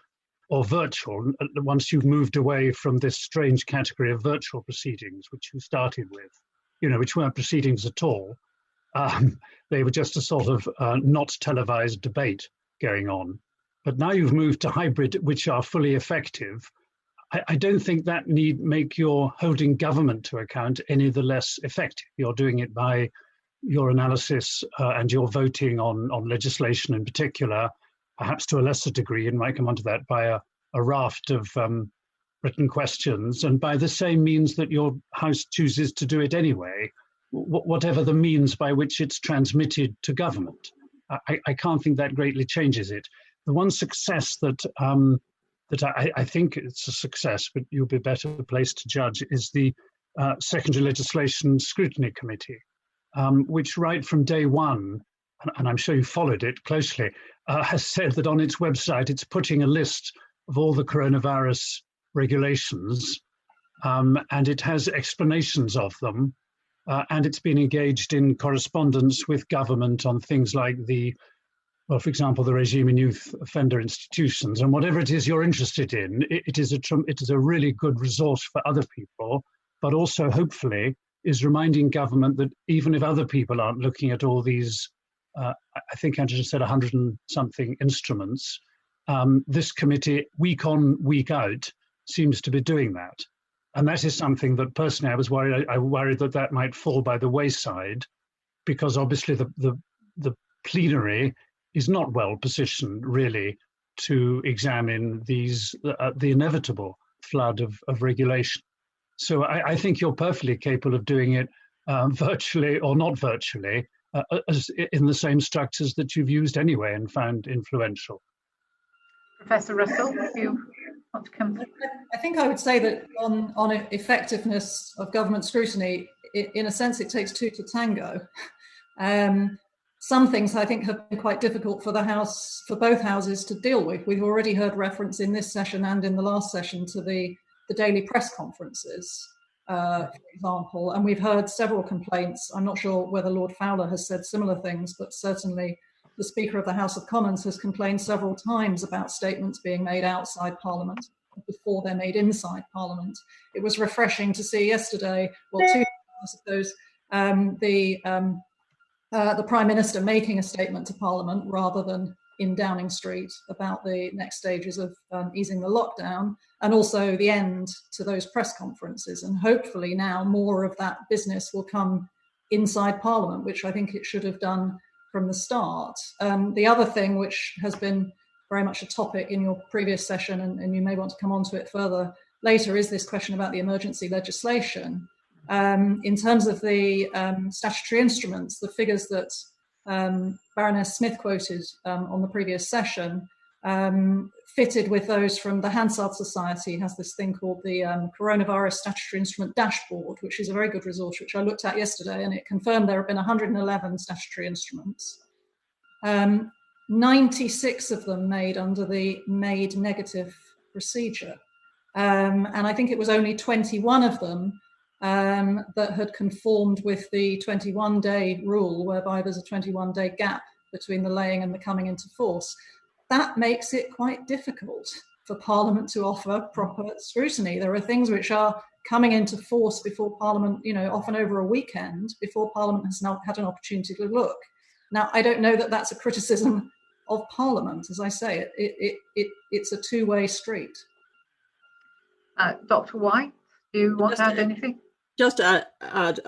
or virtual, once you've moved away from this strange category of virtual proceedings, which you started with, which weren't proceedings at all. They were just a sort of not televised debate going on. But now you've moved to hybrid, which are fully effective. I don't think that need make your holding government to account any the less effective. You're doing it by your analysis and your voting on legislation in particular, perhaps to a lesser degree, and might come onto that, by a raft of written questions, and by the same means that your House chooses to do it anyway, whatever the means by which it's transmitted to government. I can't think that greatly changes it. The one success that I think it's a success, but you'll be better placed to judge, is the Secondary Legislation Scrutiny Committee, which right from day one, and I'm sure you followed it closely, has said that on its website it's putting a list of all the coronavirus regulations, and it has explanations of them, and it's been engaged in correspondence with government on things like well, for example, the regime in youth offender institutions, and whatever it is you're interested in, it is a really good resource for other people, but also hopefully is reminding government that even if other people aren't looking at all these, I think Angela said 100 and something instruments, this committee, week on, week out, seems to be doing that. And that is something that personally I worried that might fall by the wayside, because obviously the plenary is not well positioned really to examine these the inevitable flood of regulation. So I think you're perfectly capable of doing it virtually or not virtually, as in the same structures that you've used anyway and found influential. Professor Russell, if you want to come through. I think I would say that on effectiveness of government scrutiny, in a sense, it takes two to tango. Some things I think have been quite difficult for both houses to deal with. We've already heard reference in this session and in the last session to the daily press conferences, for example, and we've heard several complaints. I'm not sure whether Lord Fowler has said similar things, but certainly the Speaker of the House of Commons has complained several times about statements being made outside Parliament before they're made inside Parliament. It was refreshing to see yesterday, well, two, I suppose, the Prime Minister making a statement to Parliament rather than in Downing Street about the next stages of easing the lockdown, and also the end to those press conferences. And hopefully now more of that business will come inside Parliament, which I think it should have done from the start. The other thing, which has been very much a topic in your previous session, and you may want to come on to it further later, is this question about the emergency legislation. In terms of the statutory instruments, the figures that Baroness Smith quoted on the previous session fitted with those from the Hansard Society. Has this thing called the Coronavirus Statutory Instrument Dashboard, which is a very good resource, which I looked at yesterday, and it confirmed there have been 111 statutory instruments. 96 of them made under the made negative procedure. And I think it was only 21 of them that had conformed with the 21-day rule, whereby there's a 21-day gap between the laying and the coming into force. That makes it quite difficult for Parliament to offer proper scrutiny. There are things which are coming into force before Parliament, often over a weekend, before Parliament has not had an opportunity to look. Now, I don't know that that's a criticism of Parliament. As I say, it's a two-way street. Dr. White, do you want to add anything? Just to add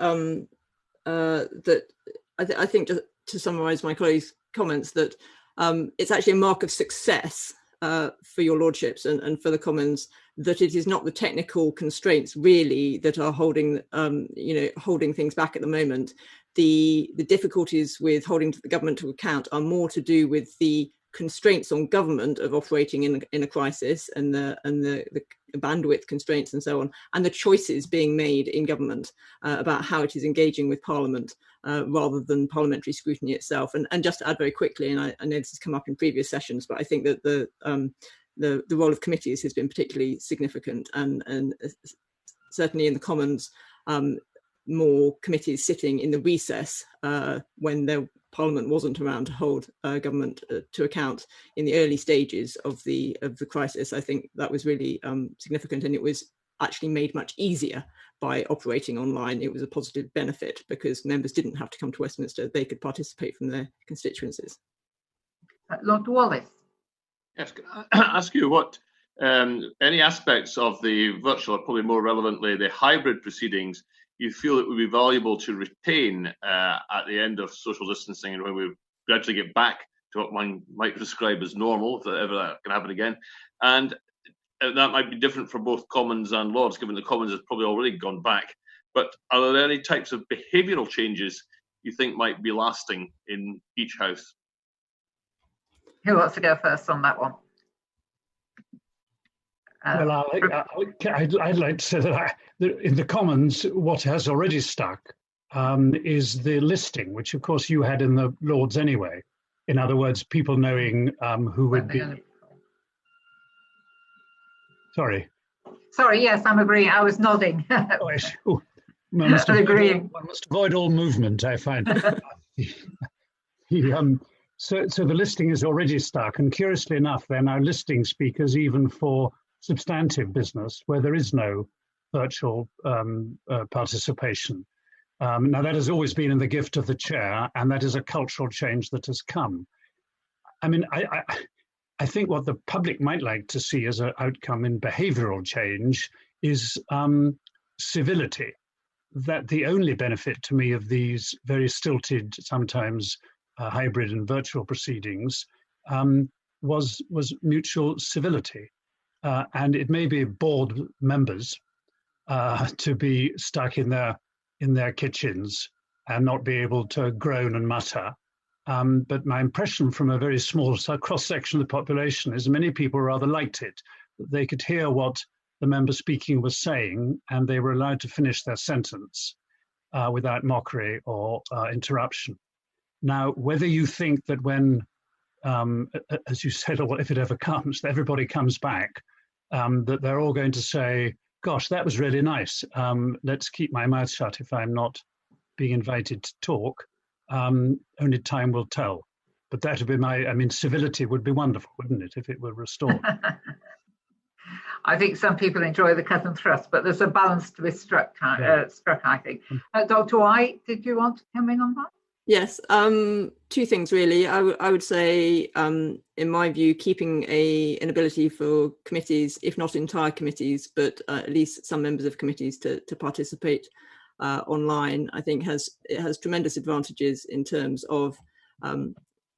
that I think, just to summarise my colleagues' comments, that it's actually a mark of success for your lordships and for the Commons that it is not the technical constraints really that are holding things back at the moment. The difficulties with holding the government to account are more to do with the constraints on government of operating in a crisis, and the bandwidth constraints and so on, and the choices being made in government about how it is engaging with Parliament rather than parliamentary scrutiny itself. And just to add very quickly, and I know this has come up in previous sessions, but I think that the role of committees has been particularly significant, and certainly in the Commons, more committees sitting in the recess when the Parliament wasn't around to hold government to account in the early stages of the crisis. I think that was really significant, and it was actually made much easier by operating online. It was a positive benefit because members didn't have to come to Westminster; they could participate from their constituencies. Lord Wallace. Yes, can I ask you what any aspects of the virtual, or probably more relevantly the hybrid proceedings, you feel it would be valuable to retain at the end of social distancing, and when we gradually get back to what one might describe as normal, if ever that can happen again. And that might be different for both Commons and Lords, given the Commons has probably already gone back. But are there any types of behavioural changes you think might be lasting in each house? Who wants to go first on that one? Well, I'd like to say that in the Commons, what has already stuck is the listing, which of course you had in the Lords anyway. In other words, people knowing who would be. Sorry. Sorry, yes, I'm agreeing. I was nodding. One must agreeing. One must avoid all movement, I find. So the listing is already stuck, and curiously enough, they're now listing speakers even for substantive business where there is no virtual participation. Now, that has always been in the gift of the chair, and that is a cultural change that has come. I mean, I think what the public might like to see as an outcome in behavioral change is civility. That the only benefit to me of these very stilted, sometimes hybrid and virtual proceedings was mutual civility. And it may be bored members to be stuck in their kitchens and not be able to groan and mutter. But my impression from a very small cross-section of the population is many people rather liked it. They could hear what the member speaking was saying, and they were allowed to finish their sentence without mockery or interruption. Now, whether you think that when, as you said, or if it ever comes, everybody comes back, that they're all going to say, gosh, that was really nice. Let's keep my mouth shut if I'm not being invited to talk. Only time will tell. But that would be civility would be wonderful, wouldn't it, if it were restored? I think some people enjoy the cut and thrust, but there's a balance to be struck, I think. Dr. White, did you want to come in on that? Yes, two things really. I would say, in my view, keeping an ability for committees, if not entire committees, but at least some members of committees to participate online, I think has tremendous advantages in terms of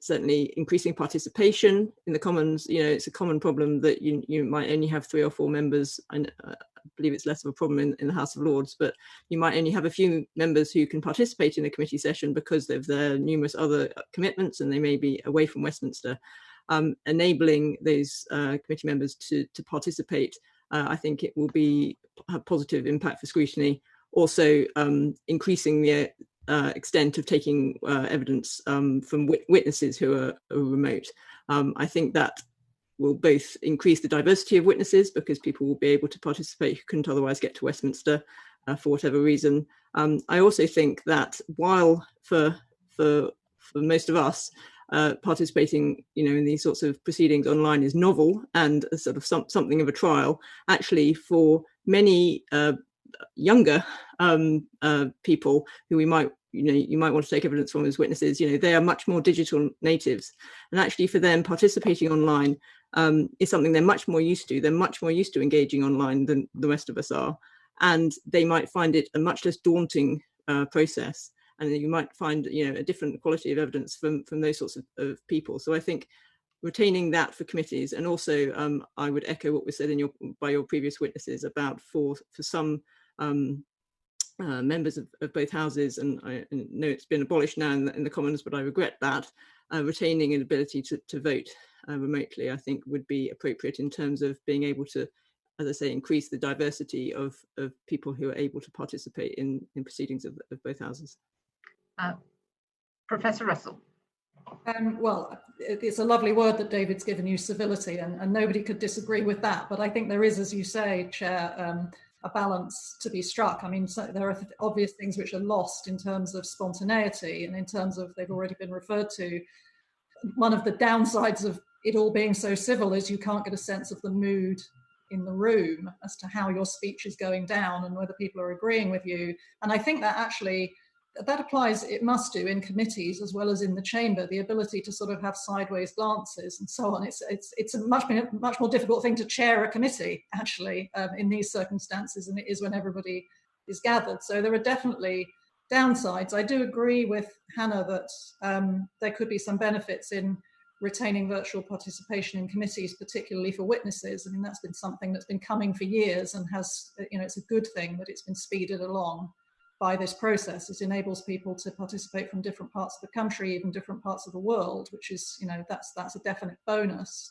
certainly increasing participation in the Commons. You know, it's a common problem that you might only have 3 or 4 members, and I believe it's less of a problem in the House of Lords, but you might only have a few members who can participate in a committee session because of their numerous other commitments and they may be away from Westminster. Enabling those committee members to participate, I think it will have positive impact for scrutiny. Also, increasing the extent of taking evidence from witnesses who are remote. I think that will both increase the diversity of witnesses because people will be able to participate who couldn't otherwise get to Westminster for whatever reason. I also think that while for most of us, participating, in these sorts of proceedings online is novel and a sort of something of a trial, actually for many younger people who you might want to take evidence from as witnesses, they are much more digital natives, and actually for them participating online is something they're much more used to. They're much more used to engaging online than the rest of us are, and they might find it a much less daunting process, and you might find a different quality of evidence from those sorts of people. So I think retaining that for committees, and also I would echo what was said by your previous witnesses about for some members of both houses, and I know it's been abolished now in the Commons, but I regret that, retaining an ability to vote remotely, I think would be appropriate in terms of being able to, as I say, increase the diversity of people who are able to participate in proceedings of both houses. Professor Russell. Well, it's a lovely word that David's given you, civility, and nobody could disagree with that. But I think there is, as you say, Chair, a balance to be struck. I mean, so there are obvious things which are lost in terms of spontaneity, and in terms of, they've already been referred to, one of the downsides of it all being so civil is you can't get a sense of the mood in the room as to how your speech is going down and whether people are agreeing with you. And I think that actually, that applies, it must do, in committees as well as in the chamber, the ability to sort of have sideways glances and so on. It's a much more difficult thing to chair a committee, actually, in these circumstances than it is when everybody is gathered. So there are definitely downsides. I do agree with Hannah that there could be some benefits in retaining virtual participation in committees, particularly for witnesses. I mean, that's been something that's been coming for years and has, it's a good thing that it's been speeded along by this process. It enables people to participate from different parts of the country, even different parts of the world, which is, that's a definite bonus.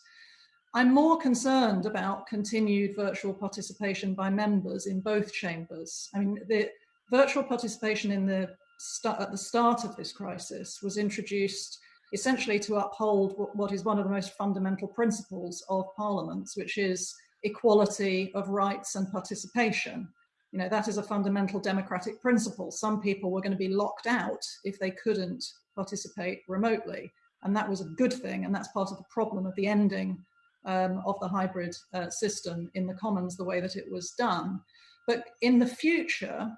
I'm more concerned about continued virtual participation by members in both chambers. I mean, the virtual participation at the start of this crisis was introduced essentially to uphold what is one of the most fundamental principles of parliaments, which is equality of rights and participation. You know, that is a fundamental democratic principle. Some people were going to be locked out if they couldn't participate remotely. And that was a good thing. And that's part of the problem of the ending of the hybrid system in the Commons, the way that it was done. But in the future,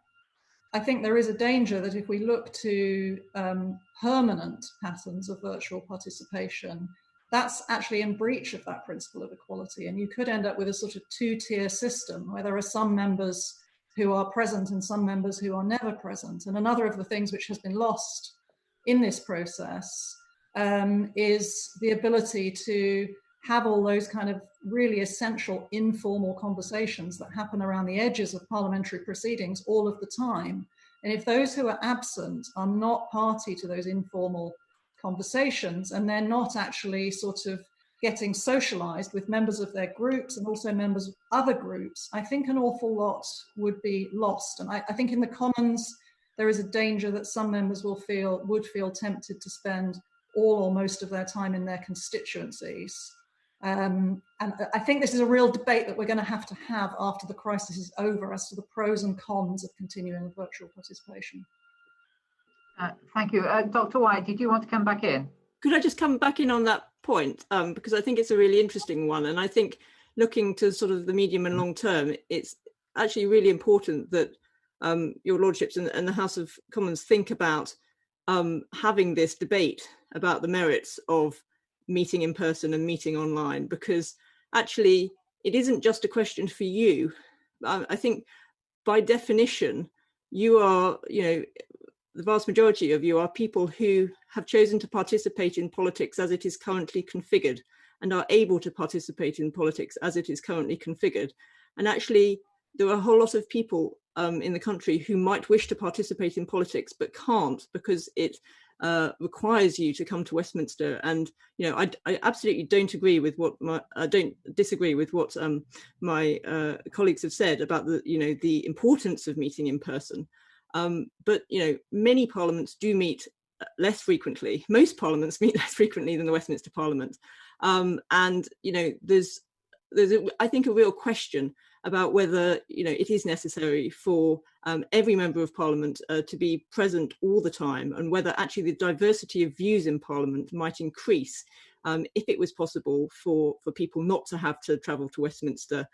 I think there is a danger that if we look to permanent patterns of virtual participation, that's actually in breach of that principle of equality. And you could end up with a sort of two-tier system where there are some members who are present and some members who are never present. And another of the things which has been lost in this process is the ability to have all those kind of really essential informal conversations that happen around the edges of parliamentary proceedings all of the time. And if those who are absent are not party to those informal conversations, and they're not actually sort of getting socialized with members of their groups and also members of other groups, I think an awful lot would be lost. And I think in the Commons, there is a danger that some members would feel tempted to spend all or most of their time in their constituencies. And I think this is a real debate that we're going to have after the crisis is over as to the pros and cons of continuing virtual participation. Thank you. Dr. White, did you want to come back in? Could I just come back in on that point? Because I think it's a really interesting one. And I think looking to sort of the medium and long term, it's actually really important that your lordships and the House of Commons think about having this debate about the merits of meeting in person and meeting online, because actually it isn't just a question for you. I think by definition, you are, the vast majority of you are people who have chosen to participate in politics as it is currently configured and are able to participate in politics as it is currently configured. And actually, there are a whole lot of people in the country who might wish to participate in politics but can't because it requires you to come to Westminster. And I absolutely don't agree with what I don't disagree with what my colleagues have said about the importance of meeting in person. But many parliaments do meet less frequently. Most parliaments meet less frequently than the Westminster Parliament, and there's I think a real question about whether it is necessary for every member of Parliament to be present all the time, and whether actually the diversity of views in Parliament might increase if it was possible for people not to have to travel to Westminster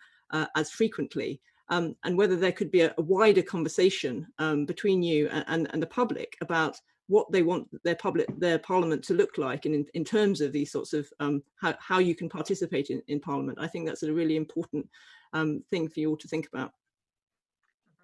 as frequently. And whether there could be a wider conversation between you and the public about what they want their parliament to look like, and in terms of these sorts of how you can participate in Parliament. I think that's a really important thing for you all to think about.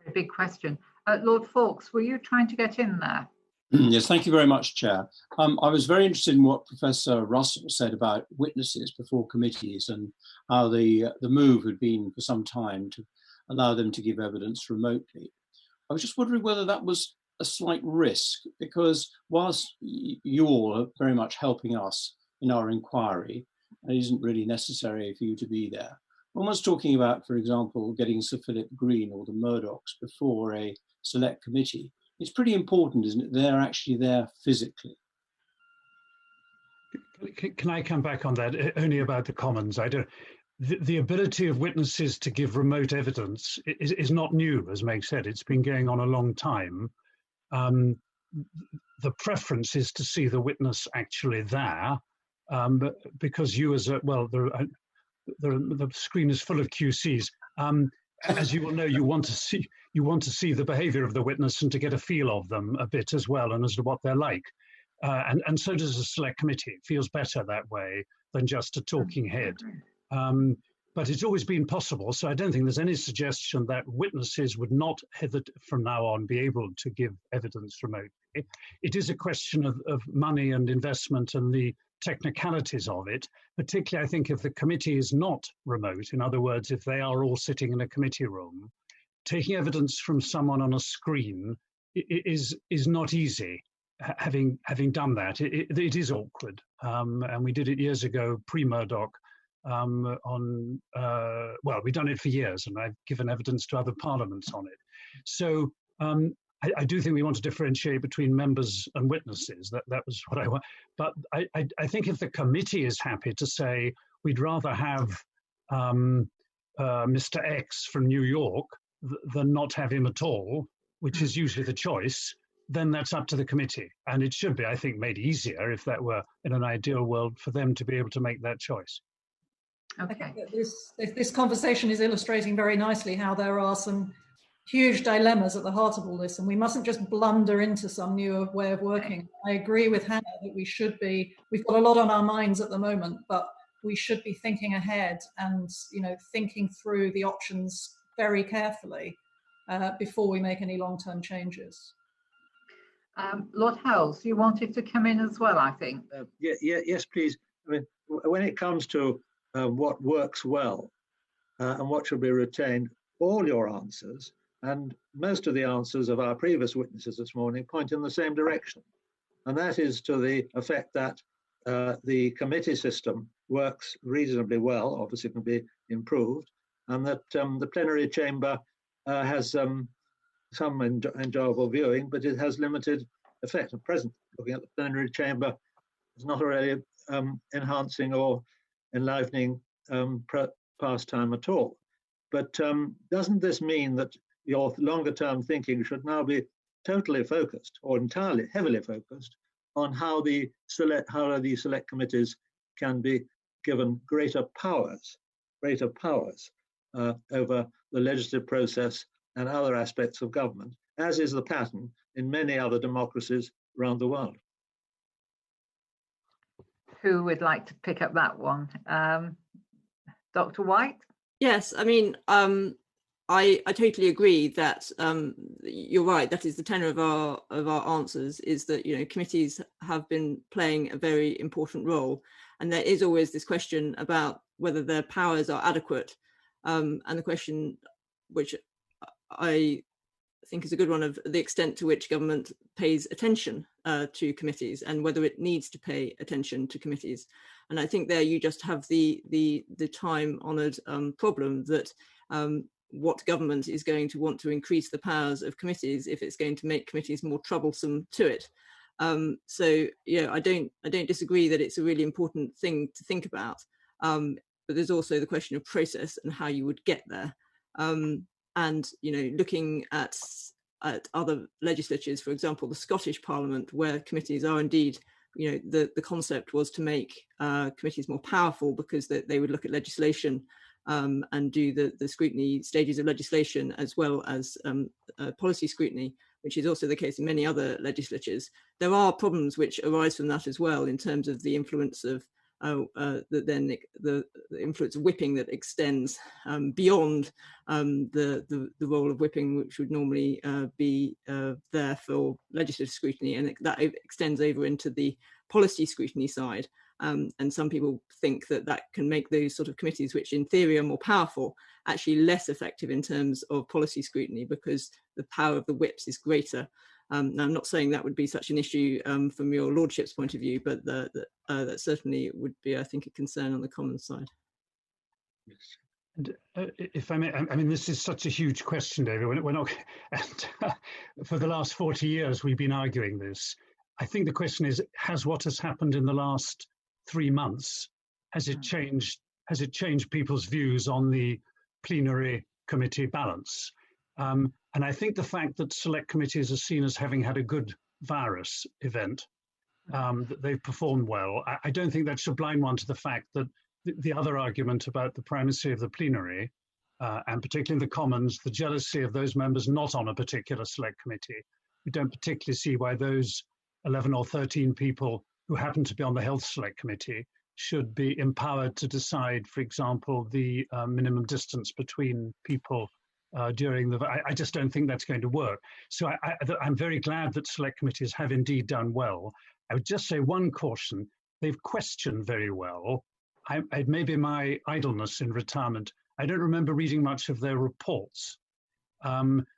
A big question. Lord Fawkes, were you trying to get in there? Yes, thank you very much, Chair. I was very interested in what Professor Russell said about witnesses before committees and how the move had been for some time to allow them to give evidence remotely. I was just wondering whether that was a slight risk, because whilst you all are very much helping us in our inquiry, it isn't really necessary for you to be there. One was talking about, for example, getting Sir Philip Green or the Murdochs before a select committee. It's pretty important, isn't it? They're actually there physically. Can I come back on that? Only about the Commons. The ability of witnesses to give remote evidence is not new, as Meg said. It's been going on a long time. The preference is to see the witness actually there, because you as the screen is full of QCs. As you will know, you want to see the behaviour of the witness and to get a feel of them a bit as well, and as to what they're like. And so does a select committee. It feels better that way than just a talking head. But it's always been possible, so I don't think there's any suggestion that witnesses would not from now on be able to give evidence remotely. It is a question of money and investment and the technicalities of it, particularly I think if the committee is not remote, in other words, if they are all sitting in a committee room, taking evidence from someone on a screen is not easy. Having done that, it is awkward, and we did it years ago, pre-Murdoch. We've done it for years, and I've given evidence to other parliaments on it. So I do think we want to differentiate between members and witnesses. That was what I want. But I think if the committee is happy to say we'd rather have Mr. X from New York than not have him at all, which is usually the choice, then that's up to the committee. And it should be, I think, made easier if that were in an ideal world for them to be able to make that choice. Okay. This conversation is illustrating very nicely how there are some huge dilemmas at the heart of all this, and we mustn't just blunder into some new way of working. I agree with Hannah that we've got a lot on our minds at the moment, but we should be thinking ahead and, thinking through the options very carefully before we make any long-term changes. Lord Howells, you wanted to come in as well, I think. Yes, please. I mean, when it comes to what works well and what should be retained, all your answers and most of the answers of our previous witnesses this morning point in the same direction. And that is to the effect that the committee system works reasonably well, obviously can be improved, and that the plenary chamber has some enjoyable viewing, but it has limited effect. At present, looking at the plenary chamber is not really enhancing or enlivening pastime at all. But doesn't this mean that your longer term thinking should now be totally focused or entirely heavily focused on how the select committees can be given greater powers over the legislative process and other aspects of government, as is the pattern in many other democracies around the world? Who would like to pick up that one? Dr. White? Yes, I mean, I totally agree that you're right. That is the tenor of our answers, is that committees have been playing a very important role, and there is always this question about whether their powers are adequate, and the question, which I think is a good one, of the extent to which government pays attention to committees and whether it needs to pay attention to committees. And I think there you just have the time-honoured problem that what government is going to want to increase the powers of committees if it's going to make committees more troublesome to it. So I don't disagree that it's a really important thing to think about, but there's also the question of process and how you would get there. And looking at other legislatures, for example, the Scottish Parliament, where committees are indeed, the concept was to make committees more powerful because they would look at legislation and do the scrutiny stages of legislation as well as policy scrutiny, which is also the case in many other legislatures. There are problems which arise from that as well, in terms of the influence of the influence of whipping that extends beyond the role of whipping, which would normally be there for legislative scrutiny, and that extends over into the policy scrutiny side. And some people think that can make those sort of committees, which in theory are more powerful, actually less effective in terms of policy scrutiny, because the power of the whips is greater. Now, I'm not saying that would be such an issue from your lordship's point of view, but that certainly would be, I think, a concern on the Commons side. Yes. And if I may, I mean, this is such a huge question, David. We're not, and for the last 40 years, we've been arguing this. I think the question is, has what has happened in the last 3 months, has it changed people's views on the plenary committee balance? And I think the fact that select committees are seen as having had a good virus event, that they've performed well, I don't think that should blind one to the fact that the other argument about the primacy of the plenary, and particularly in the Commons, the jealousy of those members not on a particular select committee. We don't particularly see why those 11 or 13 people who happen to be on the Health Select Committee should be empowered to decide, for example, the minimum distance between people during the. I just don't think that's going to work. So I'm very glad that select committees have indeed done well. I would just say one caution: they've questioned very well. It may be my idleness in retirement. I don't remember reading much of their reports.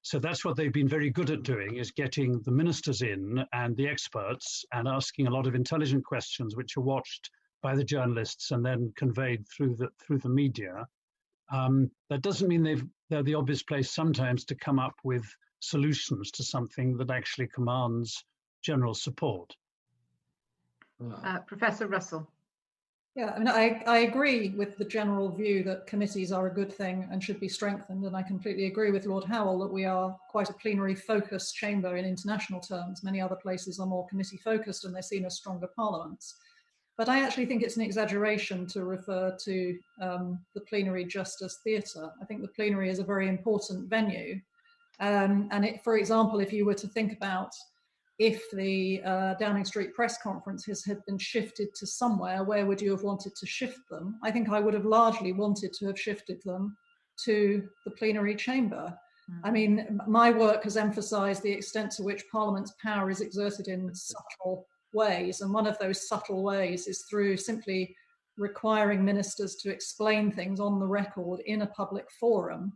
So that's what they've been very good at doing, is getting the ministers in and the experts and asking a lot of intelligent questions, which are watched by the journalists and then conveyed through the media. That doesn't mean they're the obvious place sometimes to come up with solutions to something that actually commands general support. Professor Russell. Yeah, I mean, I agree with the general view that committees are a good thing and should be strengthened, and I completely agree with Lord Howell that we are quite a plenary-focused chamber in international terms. Many other places are more committee-focused and they're seen as stronger parliaments. But I actually think it's an exaggeration to refer to the plenary just as theatre. I think the plenary is a very important venue. For example, if you were to think about if the Downing Street press conferences had been shifted to somewhere, where would you have wanted to shift them? I think I would have largely wanted to have shifted them to the plenary chamber. I mean, my work has emphasised the extent to which Parliament's power is exerted in subtle ways, and one of those subtle ways is through simply requiring ministers to explain things on the record in a public forum.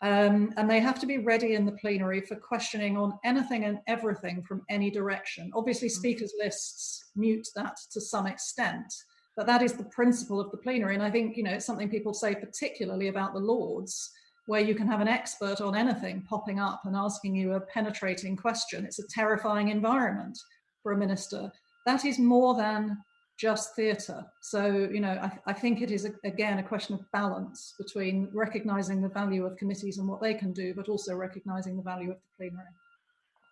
And they have to be ready in the plenary for questioning on anything and everything from any direction. Obviously, speakers' lists mute that to some extent, but that is the principle of the plenary. And I think, you know, it's something people say particularly about the Lords, where you can have an expert on anything popping up and asking you a penetrating question. It's a terrifying environment for a minister. That is more than just theatre. So, you know, I think it is, again, a question of balance between recognising the value of committees and what they can do, but also recognising the value of the plenary.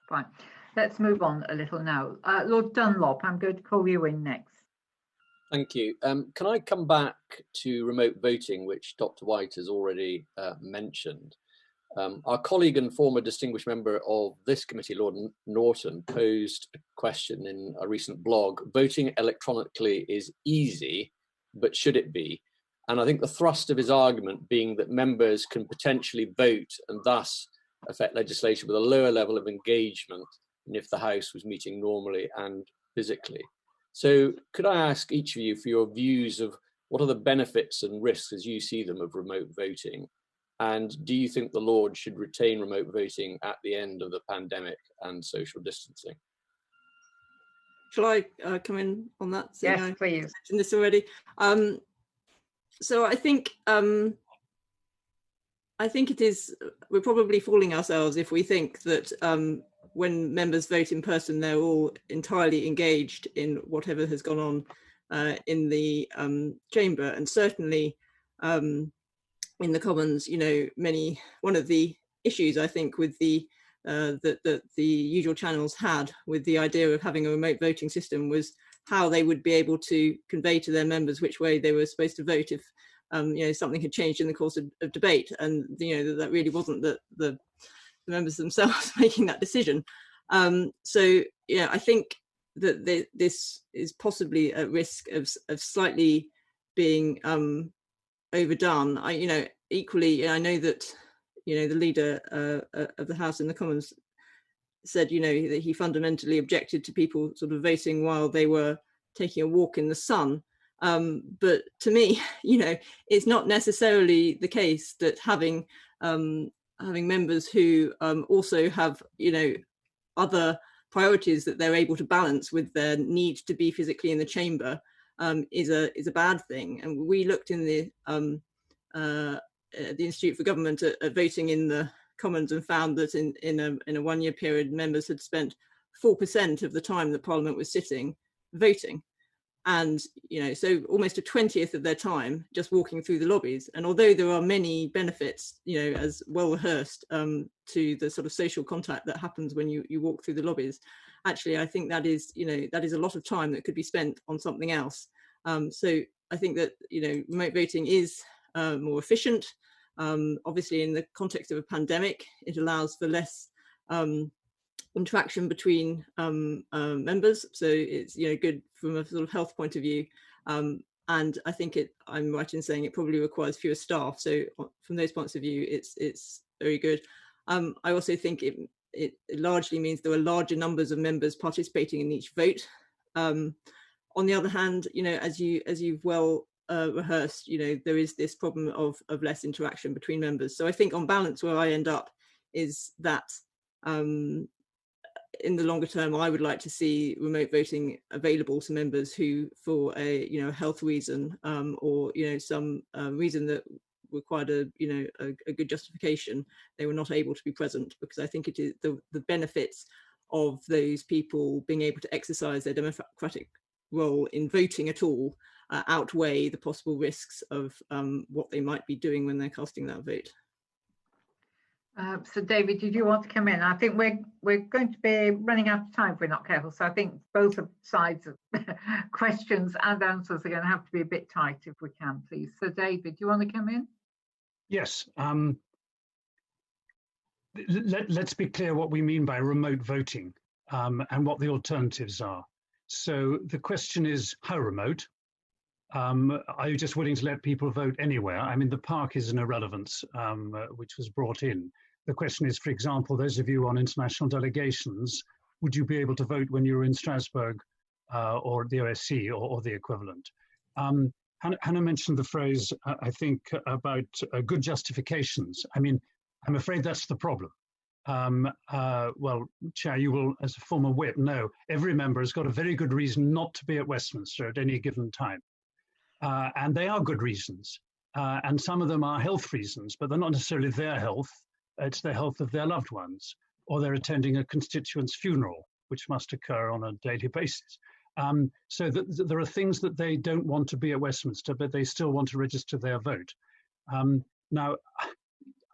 Fine. Let's move on a little now. Lord Dunlop, I'm going to call you in next. Thank you. Can I come back to remote voting, which Dr. White has already mentioned? Our colleague and former distinguished member of this committee, Lord Norton, posed a question in a recent blog. Voting electronically is easy, but should it be? And I think the thrust of his argument being that members can potentially vote and thus affect legislation with a lower level of engagement than if the House was meeting normally and physically. So could I ask each of you for your views of what are the benefits and risks as you see them of remote voting? And do you think the Lords should retain remote voting at the end of the pandemic and social distancing? Shall I come in on that? Yes, please. I mentioned this already. So I think it is, we're probably fooling ourselves if we think that when members vote in person, they're all entirely engaged in whatever has gone on in the chamber. And certainly in the Commons, you know, one of the issues I think with the that the usual channels had with the idea of having a remote voting system was how they would be able to convey to their members which way they were supposed to vote if you know, something had changed in the course of debate, and you know that really wasn't the members themselves making that decision. So yeah, I think that this is possibly at risk of slightly being overdone. You know, equally, I know that, you know, the leader of the House in the Commons said, you know, that he fundamentally objected to people sort of voting while they were taking a walk in the sun. But to me, you know, it's not necessarily the case that having members who also have, you know, other priorities that they're able to balance with their need to be physically in the chamber is a bad thing. And we looked in the Institute for Government at voting in the Commons and found that in a 1 year period, members had spent 4% of the time that Parliament was sitting voting. And, you know, so almost a 20th of their time just walking through the lobbies. And although there are many benefits, you know, as well rehearsed to the sort of social contact that happens when you walk through the lobbies, actually, I think that is, you know, that is a lot of time that could be spent on something else. So I think that, you know, remote voting is more efficient. Obviously, in the context of a pandemic, it allows for less interaction between members, so it's, you know, good from a sort of health point of view, and I think I'm right in saying it probably requires fewer staff, so from those points of view it's very good. I also think it largely means there are larger numbers of members participating in each vote. On the other hand, you know, as you've well rehearsed, you know, there is this problem of less interaction between members. So I think on balance where I end up is that in the longer term, I would like to see remote voting available to members who, for a, you know, health reason or, you know, some reason that required a good justification, they were not able to be present, because I think it is the benefits of those people being able to exercise their democratic role in voting at all outweigh the possible risks of what they might be doing when they're casting that vote. So David, did you want to come in? I think we're going to be running out of time if we're not careful. So I think both sides of questions and answers are going to have to be a bit tight if we can, please. So David, do you want to come in? Yes. Let's be clear what we mean by remote voting and what the alternatives are. So the question is, how remote? Are you just willing to let people vote anywhere? I mean, the park is an irrelevance, which was brought in. The question is, for example, those of you on international delegations, would you be able to vote when you were in Strasbourg or the OSCE or the equivalent? Hannah mentioned the phrase, I think, about good justifications. I mean, I'm afraid that's the problem. Well, Chair, you will, as a former whip, know every member has got a very good reason not to be at Westminster at any given time. And they are good reasons. And some of them are health reasons, but they're not necessarily their health. It's the health of their loved ones, or they're attending a constituent's funeral, which must occur on a daily basis. So there are things that they don't want to be at Westminster, but they still want to register their vote. Now,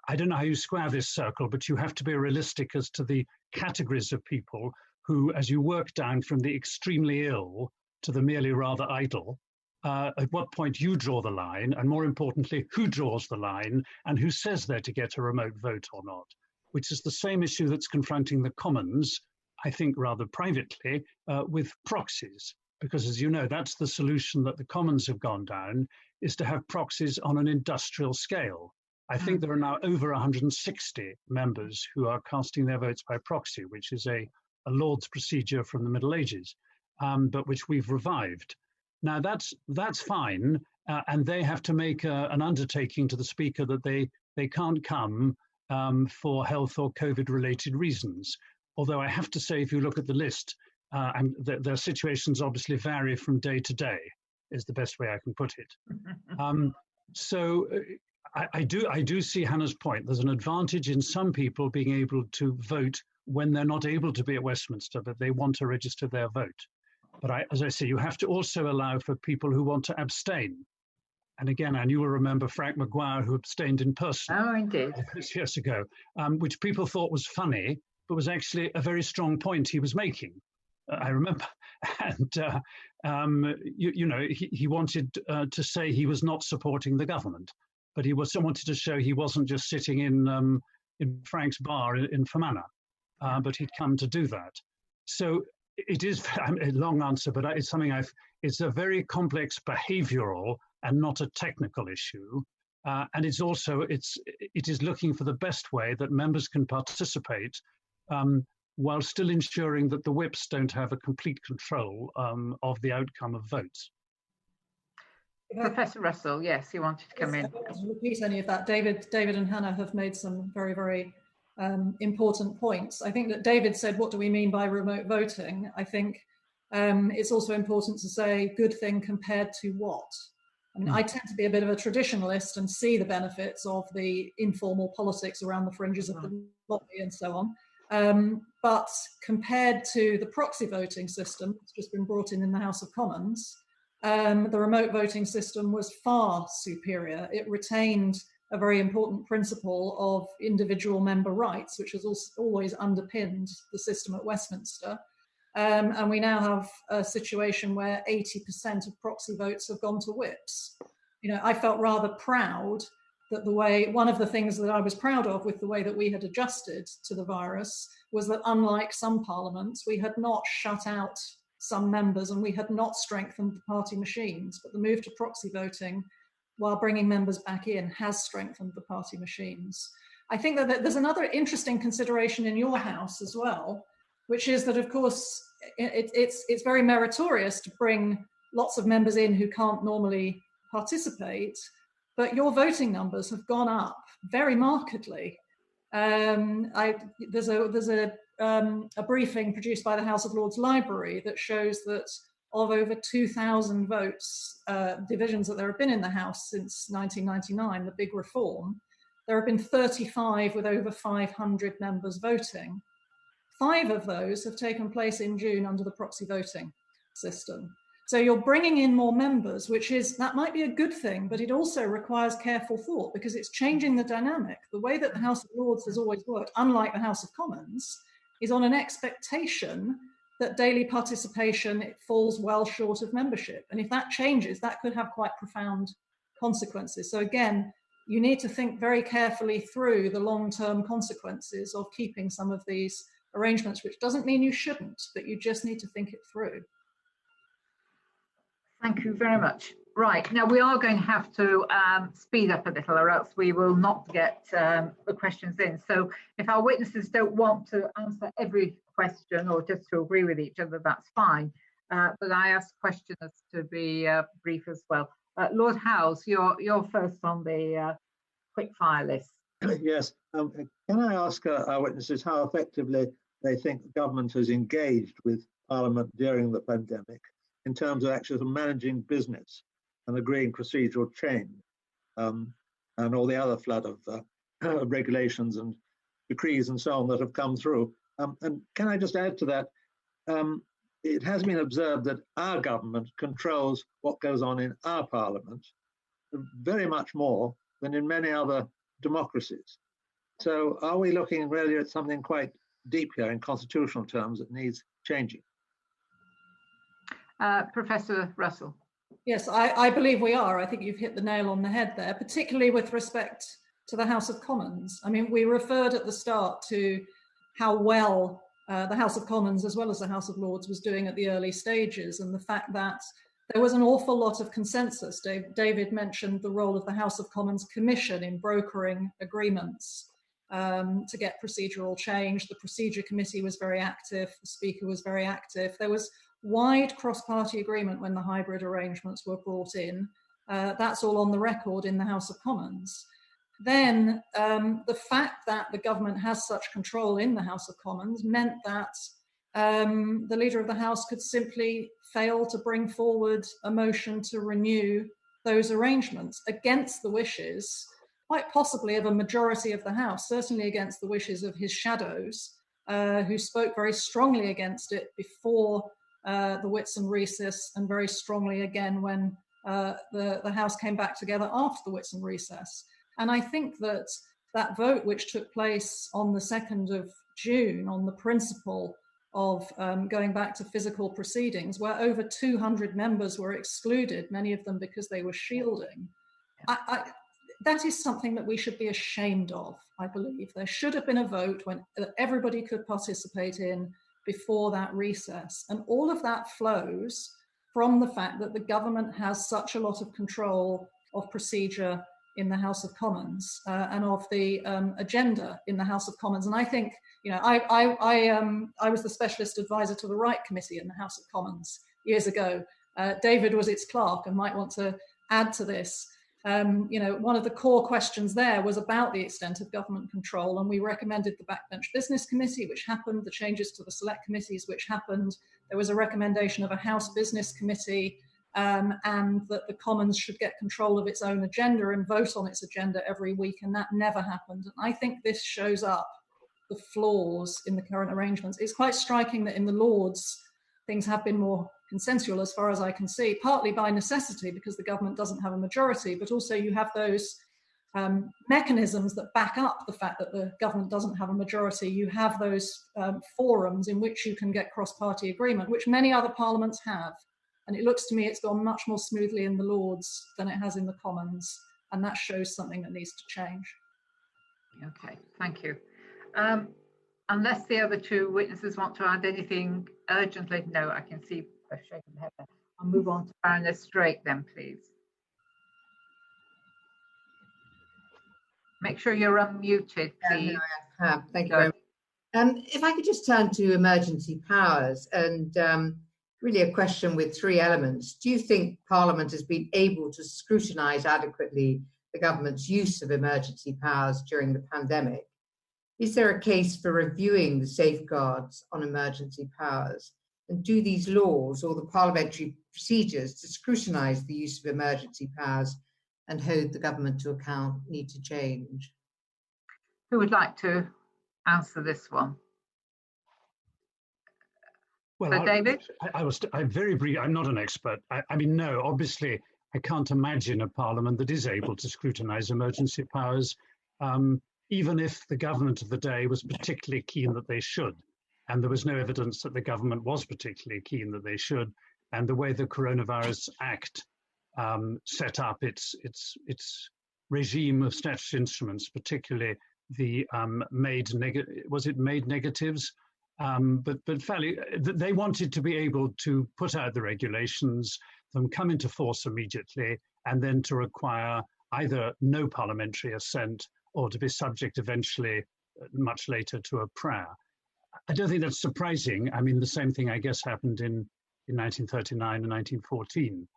I don't know how you square this circle, but you have to be realistic as to the categories of people who, as you work down from the extremely ill to the merely rather idle, at what point you draw the line, and more importantly, who draws the line and who says they're to get a remote vote or not, which is the same issue that's confronting the Commons, I think rather privately, with proxies. Because as you know, that's the solution that the Commons have gone down, is to have proxies on an industrial scale. I think there are now over 160 members who are casting their votes by proxy, which is a Lord's procedure from the Middle Ages, but which we've revived. Now that's fine, and they have to make an undertaking to the Speaker that they can't come for health or COVID-related reasons. Although I have to say, if you look at the list, and their situations obviously vary from day to day, is the best way I can put it. So I do see Hannah's point. There's an advantage in some people being able to vote when they're not able to be at Westminster, but they want to register their vote. But as I say, you have to also allow for people who want to abstain. And again, and you will remember Frank Maguire, who abstained in person. Oh, indeed. Years ago, which people thought was funny, but was actually a very strong point he was making. I remember. And, you know, he wanted to say he was not supporting the government, but he wanted to show he wasn't just sitting in Frank's bar in Fermanagh, but he'd come to do that. So it is a long answer, but it's something it's a very complex behavioral and not a technical issue. And it's also, it is looking for the best way that members can participate while still ensuring that the whips don't have a complete control of the outcome of votes. Professor Russell, yes, you wanted to come in. To repeat any of that, David and Hannah have made some very, very important points. I think that David said, what do we mean by remote voting? I think it's also important to say good thing compared to what? I mean, I tend to be a bit of a traditionalist and see the benefits of the informal politics around the fringes of the lobby and so on. But compared to the proxy voting system that's just been brought in the House of Commons, the remote voting system was far superior. It retained a very important principle of individual member rights, which has also always underpinned the system at Westminster. And we now have a situation where 80% of proxy votes have gone to whips. You know, I felt rather proud that one of the things that I was proud of with the way that we had adjusted to the virus was that unlike some parliaments, we had not shut out some members and we had not strengthened the party machines, but the move to proxy voting while bringing members back in has strengthened the party machines. I think that there's another interesting consideration in your House as well, which is that, of course, it's very meritorious to bring lots of members in who can't normally participate, but your voting numbers have gone up very markedly. There's a briefing produced by the House of Lords Library that shows that of over 2,000 votes, divisions that there have been in the House since 1999, the big reform, there have been 35 with over 500 members voting. 5 of those have taken place in June under the proxy voting system. So you're bringing in more members, that might be a good thing, but it also requires careful thought because it's changing the dynamic. The way that the House of Lords has always worked, unlike the House of Commons, is on an expectation that daily participation it falls well short of membership. And if that changes, that could have quite profound consequences. So again, you need to think very carefully through the long-term consequences of keeping some of these arrangements, which doesn't mean you shouldn't, but you just need to think it through. Thank you very much. Right, now we are going to have to speed up a little or else we will not get the questions in. So if our witnesses don't want to answer every question or just to agree with each other, that's fine. But I ask questions to be brief as well. Lord Howes, you're first on the quick fire list. Yes. Can I ask our witnesses how effectively they think the government has engaged with Parliament during the pandemic in terms of actually managing business and agreeing procedural change and all the other flood of regulations and decrees and so on that have come through? And can I just add to that, it has been observed that our government controls what goes on in our Parliament very much more than in many other democracies. So are we looking really at something quite deep here in constitutional terms that needs changing? Professor Russell. Yes, I believe we are. I think you've hit the nail on the head there, particularly with respect to the House of Commons. I mean, we referred at the start to how well the House of Commons, as well as the House of Lords, was doing at the early stages, and the fact that there was an awful lot of consensus. David mentioned the role of the House of Commons Commission in brokering agreements to get procedural change. The Procedure Committee was very active, the Speaker was very active. There was wide cross-party agreement when the hybrid arrangements were brought in. That's all on the record in the House of Commons. Then the fact that the government has such control in the House of Commons meant that the Leader of the House could simply fail to bring forward a motion to renew those arrangements against the wishes, quite possibly of a majority of the House, certainly against the wishes of his shadows, who spoke very strongly against it before the Whitsun recess and very strongly again when the House came back together after the Whitsun recess. And I think that that vote, which took place on the 2nd of June on the principle of going back to physical proceedings, where over 200 members were excluded, many of them because they were shielding, that is something that we should be ashamed of, I believe. There should have been a vote when everybody could participate in before that recess. And all of that flows from the fact that the government has such a lot of control of procedure in the House of Commons and of the agenda in the House of Commons. And I think, you know, I was the specialist advisor to the Right Committee in the House of Commons years ago. David was its clerk and might want to add to this. You know, one of the core questions there was about the extent of government control, and we recommended the Backbench Business Committee, which happened, the changes to the select committees, which happened. There was a recommendation of a House Business Committee, and that the Commons should get control of its own agenda and vote on its agenda every week, and that never happened. And I think this shows up the flaws in the current arrangements. It's quite striking that in the Lords, things have been more consensual as far as I can see, partly by necessity because the government doesn't have a majority, but also you have those mechanisms that back up the fact that the government doesn't have a majority. You have those forums in which you can get cross-party agreement, which many other parliaments have. And it looks to me it's gone much more smoothly in the Lords than it has in the Commons. And that shows something that needs to change. Okay, thank you. Unless the other two witnesses want to add anything urgently, no, I can see a shaking head there. I'll move on to Baroness Drake then, please. Make sure you're unmuted, please. No, I have. Thank you very much. If I could just turn to emergency powers and really a question with three elements. Do you think Parliament has been able to scrutinise adequately the government's use of emergency powers during the pandemic? Is there a case for reviewing the safeguards on emergency powers? And do these laws or the parliamentary procedures to scrutinise the use of emergency powers and hold the government to account need to change? Who would like to answer this one? Well, So David? I'm very brief. I'm not an expert. I mean, no, obviously, I can't imagine a parliament that is able to scrutinise emergency powers, even if the government of the day was particularly keen that they should. And there was no evidence that the government was particularly keen that they should. And the way the Coronavirus Act set up its regime of statutory instruments, particularly the made negatives, but fairly, they wanted to be able to put out the regulations, them come into force immediately, and then to require either no parliamentary assent or to be subject eventually, much later, to a prayer. I don't think that's surprising. I mean, the same thing, I guess, happened in 1939 and 1914.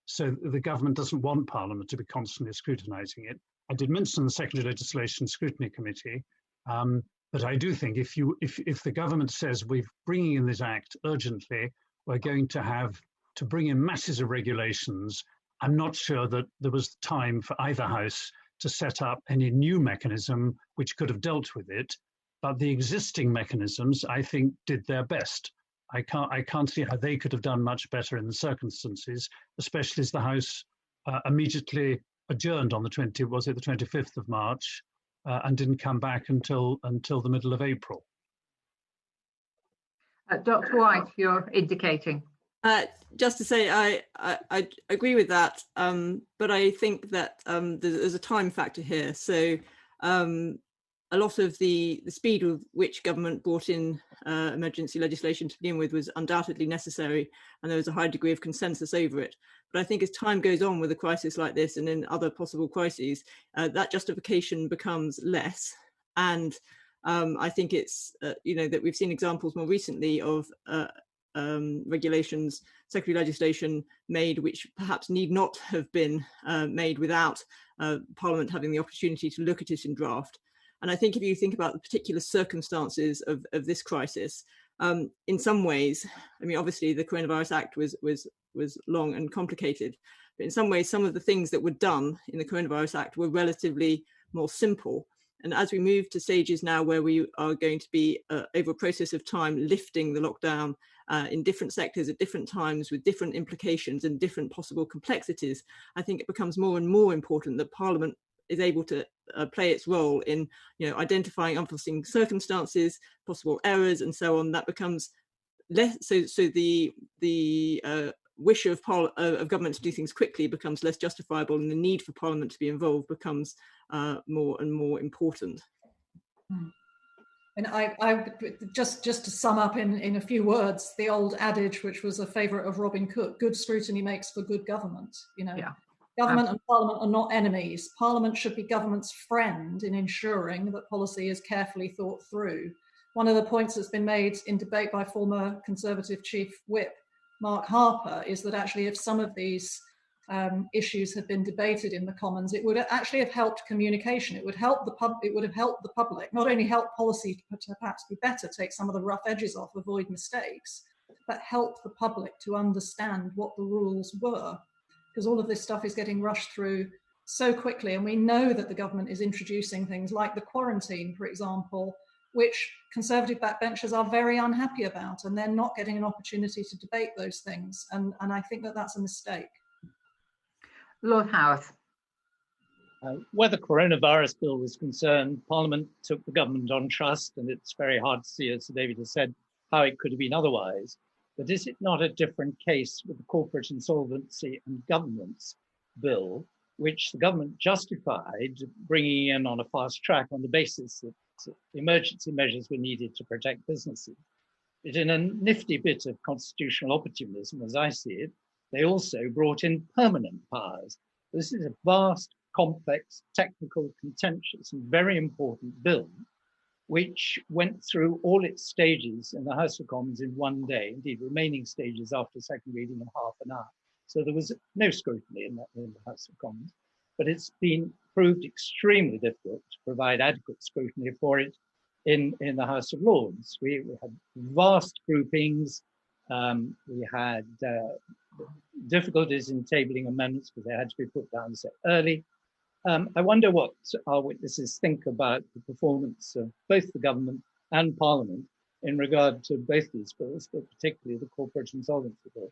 So the government doesn't want Parliament to be constantly scrutinising it. I did mention the Secondary Legislation Scrutiny Committee, but I do think if the government says we're bringing in this act urgently, we're going to have to bring in masses of regulations, I'm not sure that there was time for either house to set up any new mechanism which could have dealt with it. But the existing mechanisms, I think, did their best. I can't see how they could have done much better in the circumstances, especially as the House immediately adjourned on the 25th of March and didn't come back until the middle of April. Dr. White, you're indicating. Just to say, I agree with that, but I think that there's a time factor here. So a lot of the speed with which government brought in emergency legislation to begin with was undoubtedly necessary, and there was a high degree of consensus over it. But I think as time goes on with a crisis like this and in other possible crises, that justification becomes less. And I think it's, that we've seen examples more recently of regulations, secondary legislation made which perhaps need not have been made without Parliament having the opportunity to look at it in draft. And I think if you think about the particular circumstances of this crisis, in some ways, I mean, obviously the Coronavirus Act was long and complicated, but in some ways, some of the things that were done in the Coronavirus Act were relatively more simple. And as we move to stages now where we are going to be over a process of time lifting the lockdown in different sectors at different times with different implications and different possible complexities, I think it becomes more and more important that Parliament is able to play its role in, identifying unforeseen circumstances, possible errors, and so on. That becomes less. So the wish of government to do things quickly becomes less justifiable, and the need for Parliament to be involved becomes more and more important. And I just to sum up in a few words, the old adage, which was a favourite of Robin Cook: "Good scrutiny makes for good government." Yeah. Government and Parliament are not enemies. Parliament should be government's friend in ensuring that policy is carefully thought through. One of the points that's been made in debate by former Conservative Chief Whip Mark Harper is that actually if some of these issues had been debated in the Commons, it would actually have helped communication. It would help it would have helped the public, not only help policy to perhaps be better, take some of the rough edges off, avoid mistakes, but help the public to understand what the rules were. Because all of this stuff is getting rushed through so quickly. And we know that the government is introducing things like the quarantine, for example, which Conservative backbenchers are very unhappy about, and they're not getting an opportunity to debate those things. And I think that that's a mistake. Lord Howarth. Where the coronavirus bill was concerned, Parliament took the government on trust, and it's very hard to see, as David has said, how it could have been otherwise. But is it not a different case with the Corporate Insolvency and Governance Bill, which the government justified bringing in on a fast track on the basis that emergency measures were needed to protect businesses? But in a nifty bit of constitutional opportunism, as I see it, they also brought in permanent powers. This is a vast, complex, technical, contentious, and very important bill, which went through all its stages in the House of Commons in one day, indeed remaining stages after second reading in half an hour. So there was no scrutiny in the House of Commons, but it's been proved extremely difficult to provide adequate scrutiny for it in the House of Lords. We had vast groupings, we had difficulties in tabling amendments because they had to be put down so early. I wonder what our witnesses think about the performance of both the government and Parliament in regard to both these bills, but particularly the corporate insolvency bill.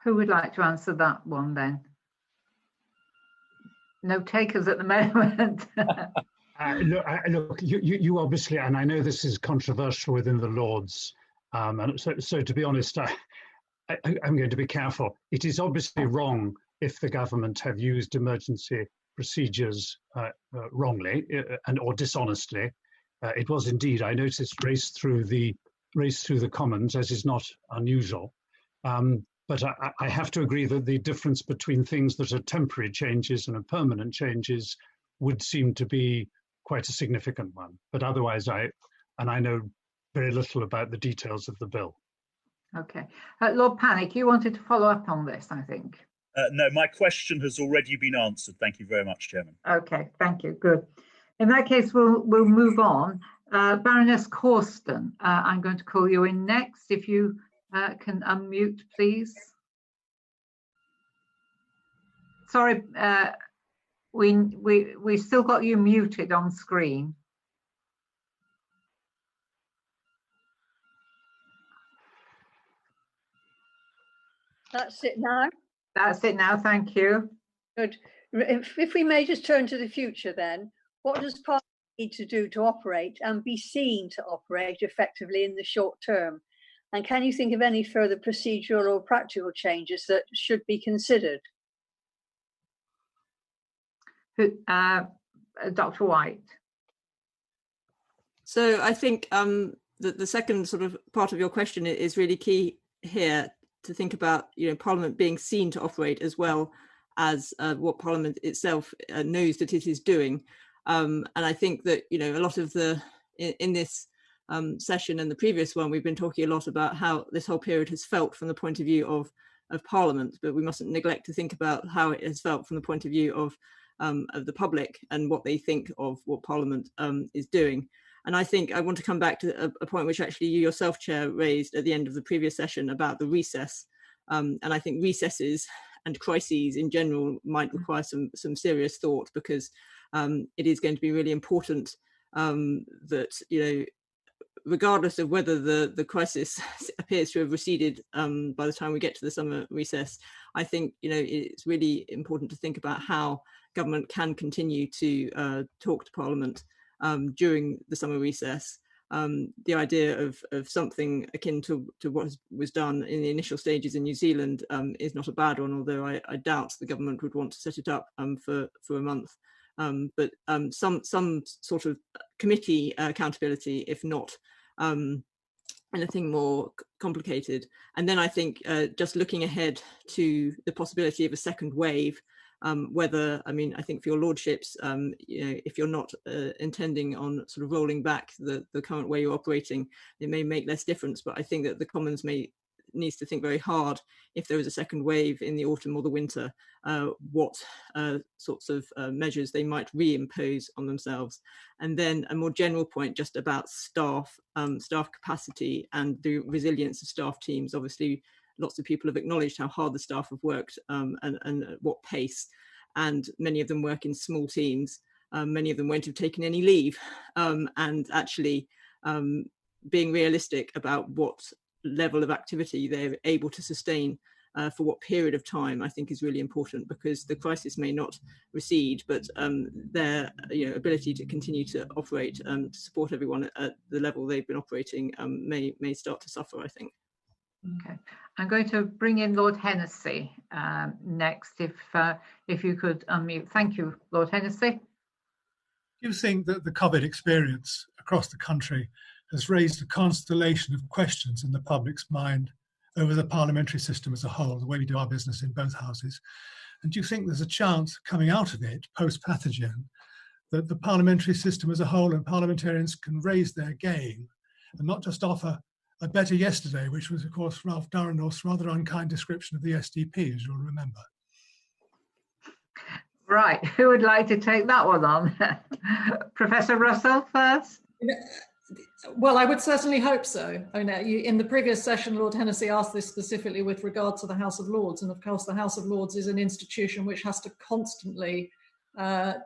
Who would like to answer that one then? No takers at the moment. Look, you obviously, and I know this is controversial within the Lords, and so to be honest, I'm going to be careful. It is obviously wrong if the government have used emergency procedures wrongly or dishonestly. It was indeed, I noticed, raced through the Commons, as is not unusual. But I have to agree that the difference between things that are temporary changes and permanent changes would seem to be quite a significant one. But otherwise, I know very little about the details of the bill. Okay. Lord Panic, you wanted to follow up on this, I think. No, my question has already been answered. Thank you very much, Chairman. Okay, thank you. Good. In that case, we'll move on. Baroness Corston, I'm going to call you in next. If you can unmute, please. Sorry, we still got you muted on screen. That's it now. That's it now, thank you. Good. If we may just turn to the future then, what does Parliament need to do to operate and be seen to operate effectively in the short term? And can you think of any further procedural or practical changes that should be considered? Dr. White. So I think that the second sort of part of your question is really key here, to think about, Parliament being seen to operate as well as what Parliament itself knows that it is doing. And I think that, a lot of in this session and the previous one, we've been talking a lot about how this whole period has felt from the point of view of Parliament, but we mustn't neglect to think about how it has felt from the point of view of the public and what they think of what Parliament is doing. And I think I want to come back to a point which actually you yourself, Chair, raised at the end of the previous session about the recess. And I think recesses and crises in general might require some serious thought, because it is going to be really important that, regardless of whether the crisis appears to have receded by the time we get to the summer recess, I think, it's really important to think about how government can continue to talk to Parliament during the summer recess. The idea of something akin to what was done in the initial stages in New Zealand is not a bad one, although I doubt the government would want to set it up for a month. But some sort of committee accountability, if not anything more complicated. And then I think just looking ahead to the possibility of a second wave, I think for your lordships, if you're not intending on sort of rolling back the current way you're operating, it may make less difference. But I think that the Commons needs to think very hard, if there is a second wave in the autumn or the winter, what sorts of measures they might reimpose on themselves. And then a more general point just about staff capacity and the resilience of staff teams. Obviously, lots of people have acknowledged how hard the staff have worked and at what pace, and many of them work in small teams. Many of them won't have taken any leave, and actually being realistic about what level of activity they're able to sustain for what period of time, I think is really important, because the crisis may not recede, but their ability to continue to operate to support everyone at the level they've been operating may start to suffer, I think. Okay, I'm going to bring in Lord Hennessy next, if you could unmute. Thank you, Lord Hennessy. Do you think that the COVID experience across the country has raised a constellation of questions in the public's mind over the parliamentary system as a whole, the way we do our business in both houses? And do you think there's a chance coming out of it, post-pathogen, that the parliamentary system as a whole and parliamentarians can raise their game and not just offer a better yesterday, which was, of course, Ralph Durrandorff's rather unkind description of the SDP, as you'll remember? Right, who would like to take that one on? Professor Russell first? Well, I would certainly hope so. I know in the previous session, Lord Hennessy asked this specifically with regard to the House of Lords. And of course, the House of Lords is an institution which has to constantly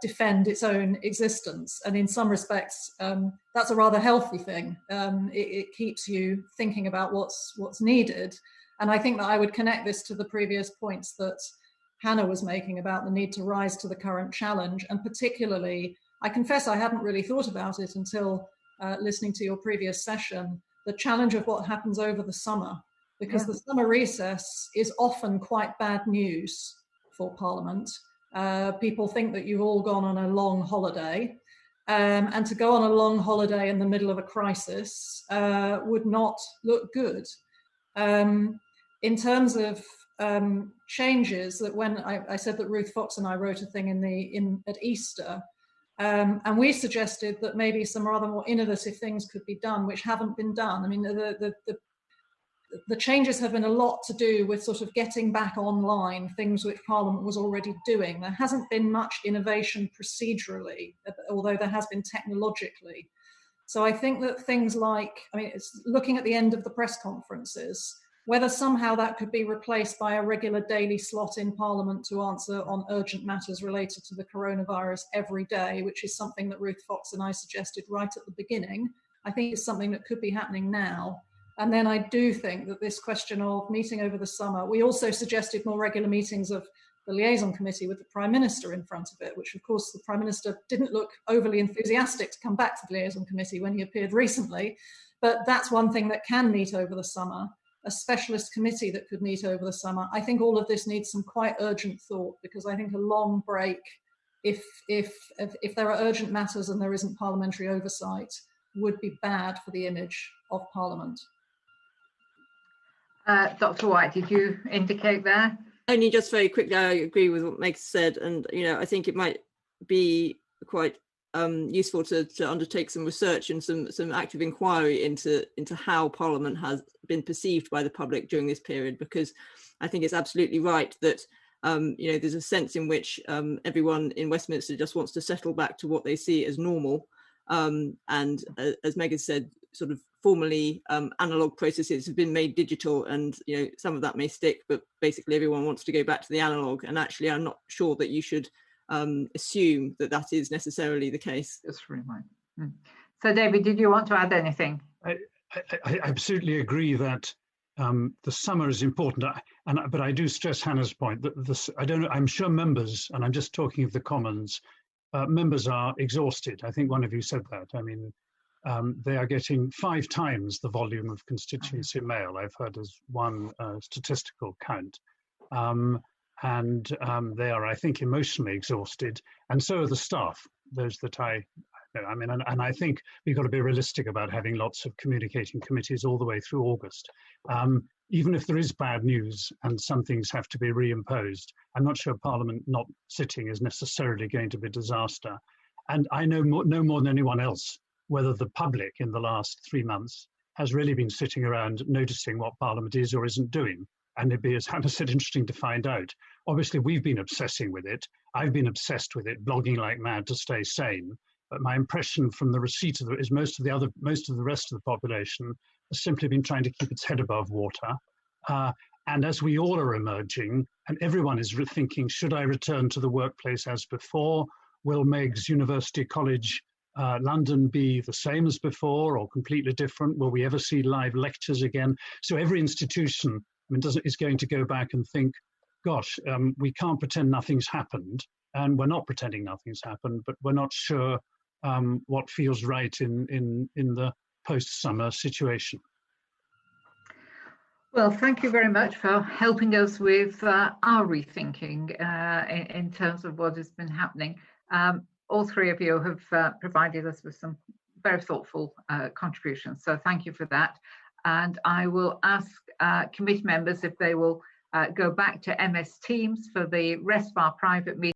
defend its own existence. And in some respects, that's a rather healthy thing. It keeps you thinking about what's needed. And I think that I would connect this to the previous points that Hannah was making about the need to rise to the current challenge. And particularly, I confess I hadn't really thought about it until listening to your previous session, the challenge of what happens over the summer, because the summer recess is often quite bad news for Parliament. People think that you've all gone on a long holiday, and to go on a long holiday in the middle of a crisis would not look good. In terms of changes, that when I said that Ruth Fox and I wrote a thing at Easter, and we suggested that maybe some rather more innovative things could be done, which haven't been done. I mean, the changes have been a lot to do with sort of getting back online things which Parliament was already doing. There hasn't been much innovation procedurally, although there has been technologically. So I think that things like, I mean, it's looking at the end of the press conferences, whether somehow that could be replaced by a regular daily slot in Parliament to answer on urgent matters related to the coronavirus every day, which is something that Ruth Fox and I suggested right at the beginning. I think it's something that could be happening now. And then I do think that this question of meeting over the summer, we also suggested more regular meetings of the liaison committee with the Prime Minister in front of it, which of course the Prime Minister didn't look overly enthusiastic to come back to the liaison committee when he appeared recently. But that's one thing that can meet over the summer, a specialist committee that could meet over the summer. I think all of this needs some quite urgent thought, because I think a long break, if there are urgent matters and there isn't parliamentary oversight, would be bad for the image of Parliament. Dr. White, did you indicate there? Only just very quickly, I agree with what Meg said, and I think it might be quite useful to undertake some research and some active inquiry into how Parliament has been perceived by the public during this period, because I think it's absolutely right that there's a sense in which everyone in Westminster just wants to settle back to what they see as normal, and as Meg has said, sort of formally analog processes have been made digital, and some of that may stick, but basically everyone wants to go back to the analog, and actually I'm not sure that you should assume that that is necessarily the case. Just remind. So David, did you want to add anything? I absolutely agree that the summer is important, but I do stress Hannah's point that I don't know, I'm sure members, and I'm just talking of the Commons, members are exhausted. I think one of you said that. I mean, they are getting 5 times the volume of constituency mail, I've heard as one statistical count. And they are, I think, emotionally exhausted, and so are the staff, those that I mean, and I think we've got to be realistic about having lots of communicating committees all the way through August. Even if there is bad news and some things have to be reimposed, I'm not sure Parliament not sitting is necessarily going to be a disaster. And I know no more than anyone else whether the public in the last 3 months has really been sitting around noticing what Parliament is or isn't doing. And it'd be, as Hannah said, interesting to find out. Obviously, we've been obsessing with it. I've been obsessed with it, blogging like mad to stay sane. But my impression from the receipt of it is most of the rest of the population has simply been trying to keep its head above water. And as we all are emerging, and everyone is rethinking, should I return to the workplace as before? Will Meg's University College London be the same as before or completely different? Will we ever see live lectures again? So every institution is going to go back and think, gosh, we can't pretend nothing's happened, and we're not pretending nothing's happened, but we're not sure what feels right in the post-summer situation. Well, thank you very much for helping us with our rethinking in terms of what has been happening. All 3 of you have provided us with some very thoughtful contributions, so thank you for that. And I will ask committee members if they will go back to MS Teams for the rest of our private meeting.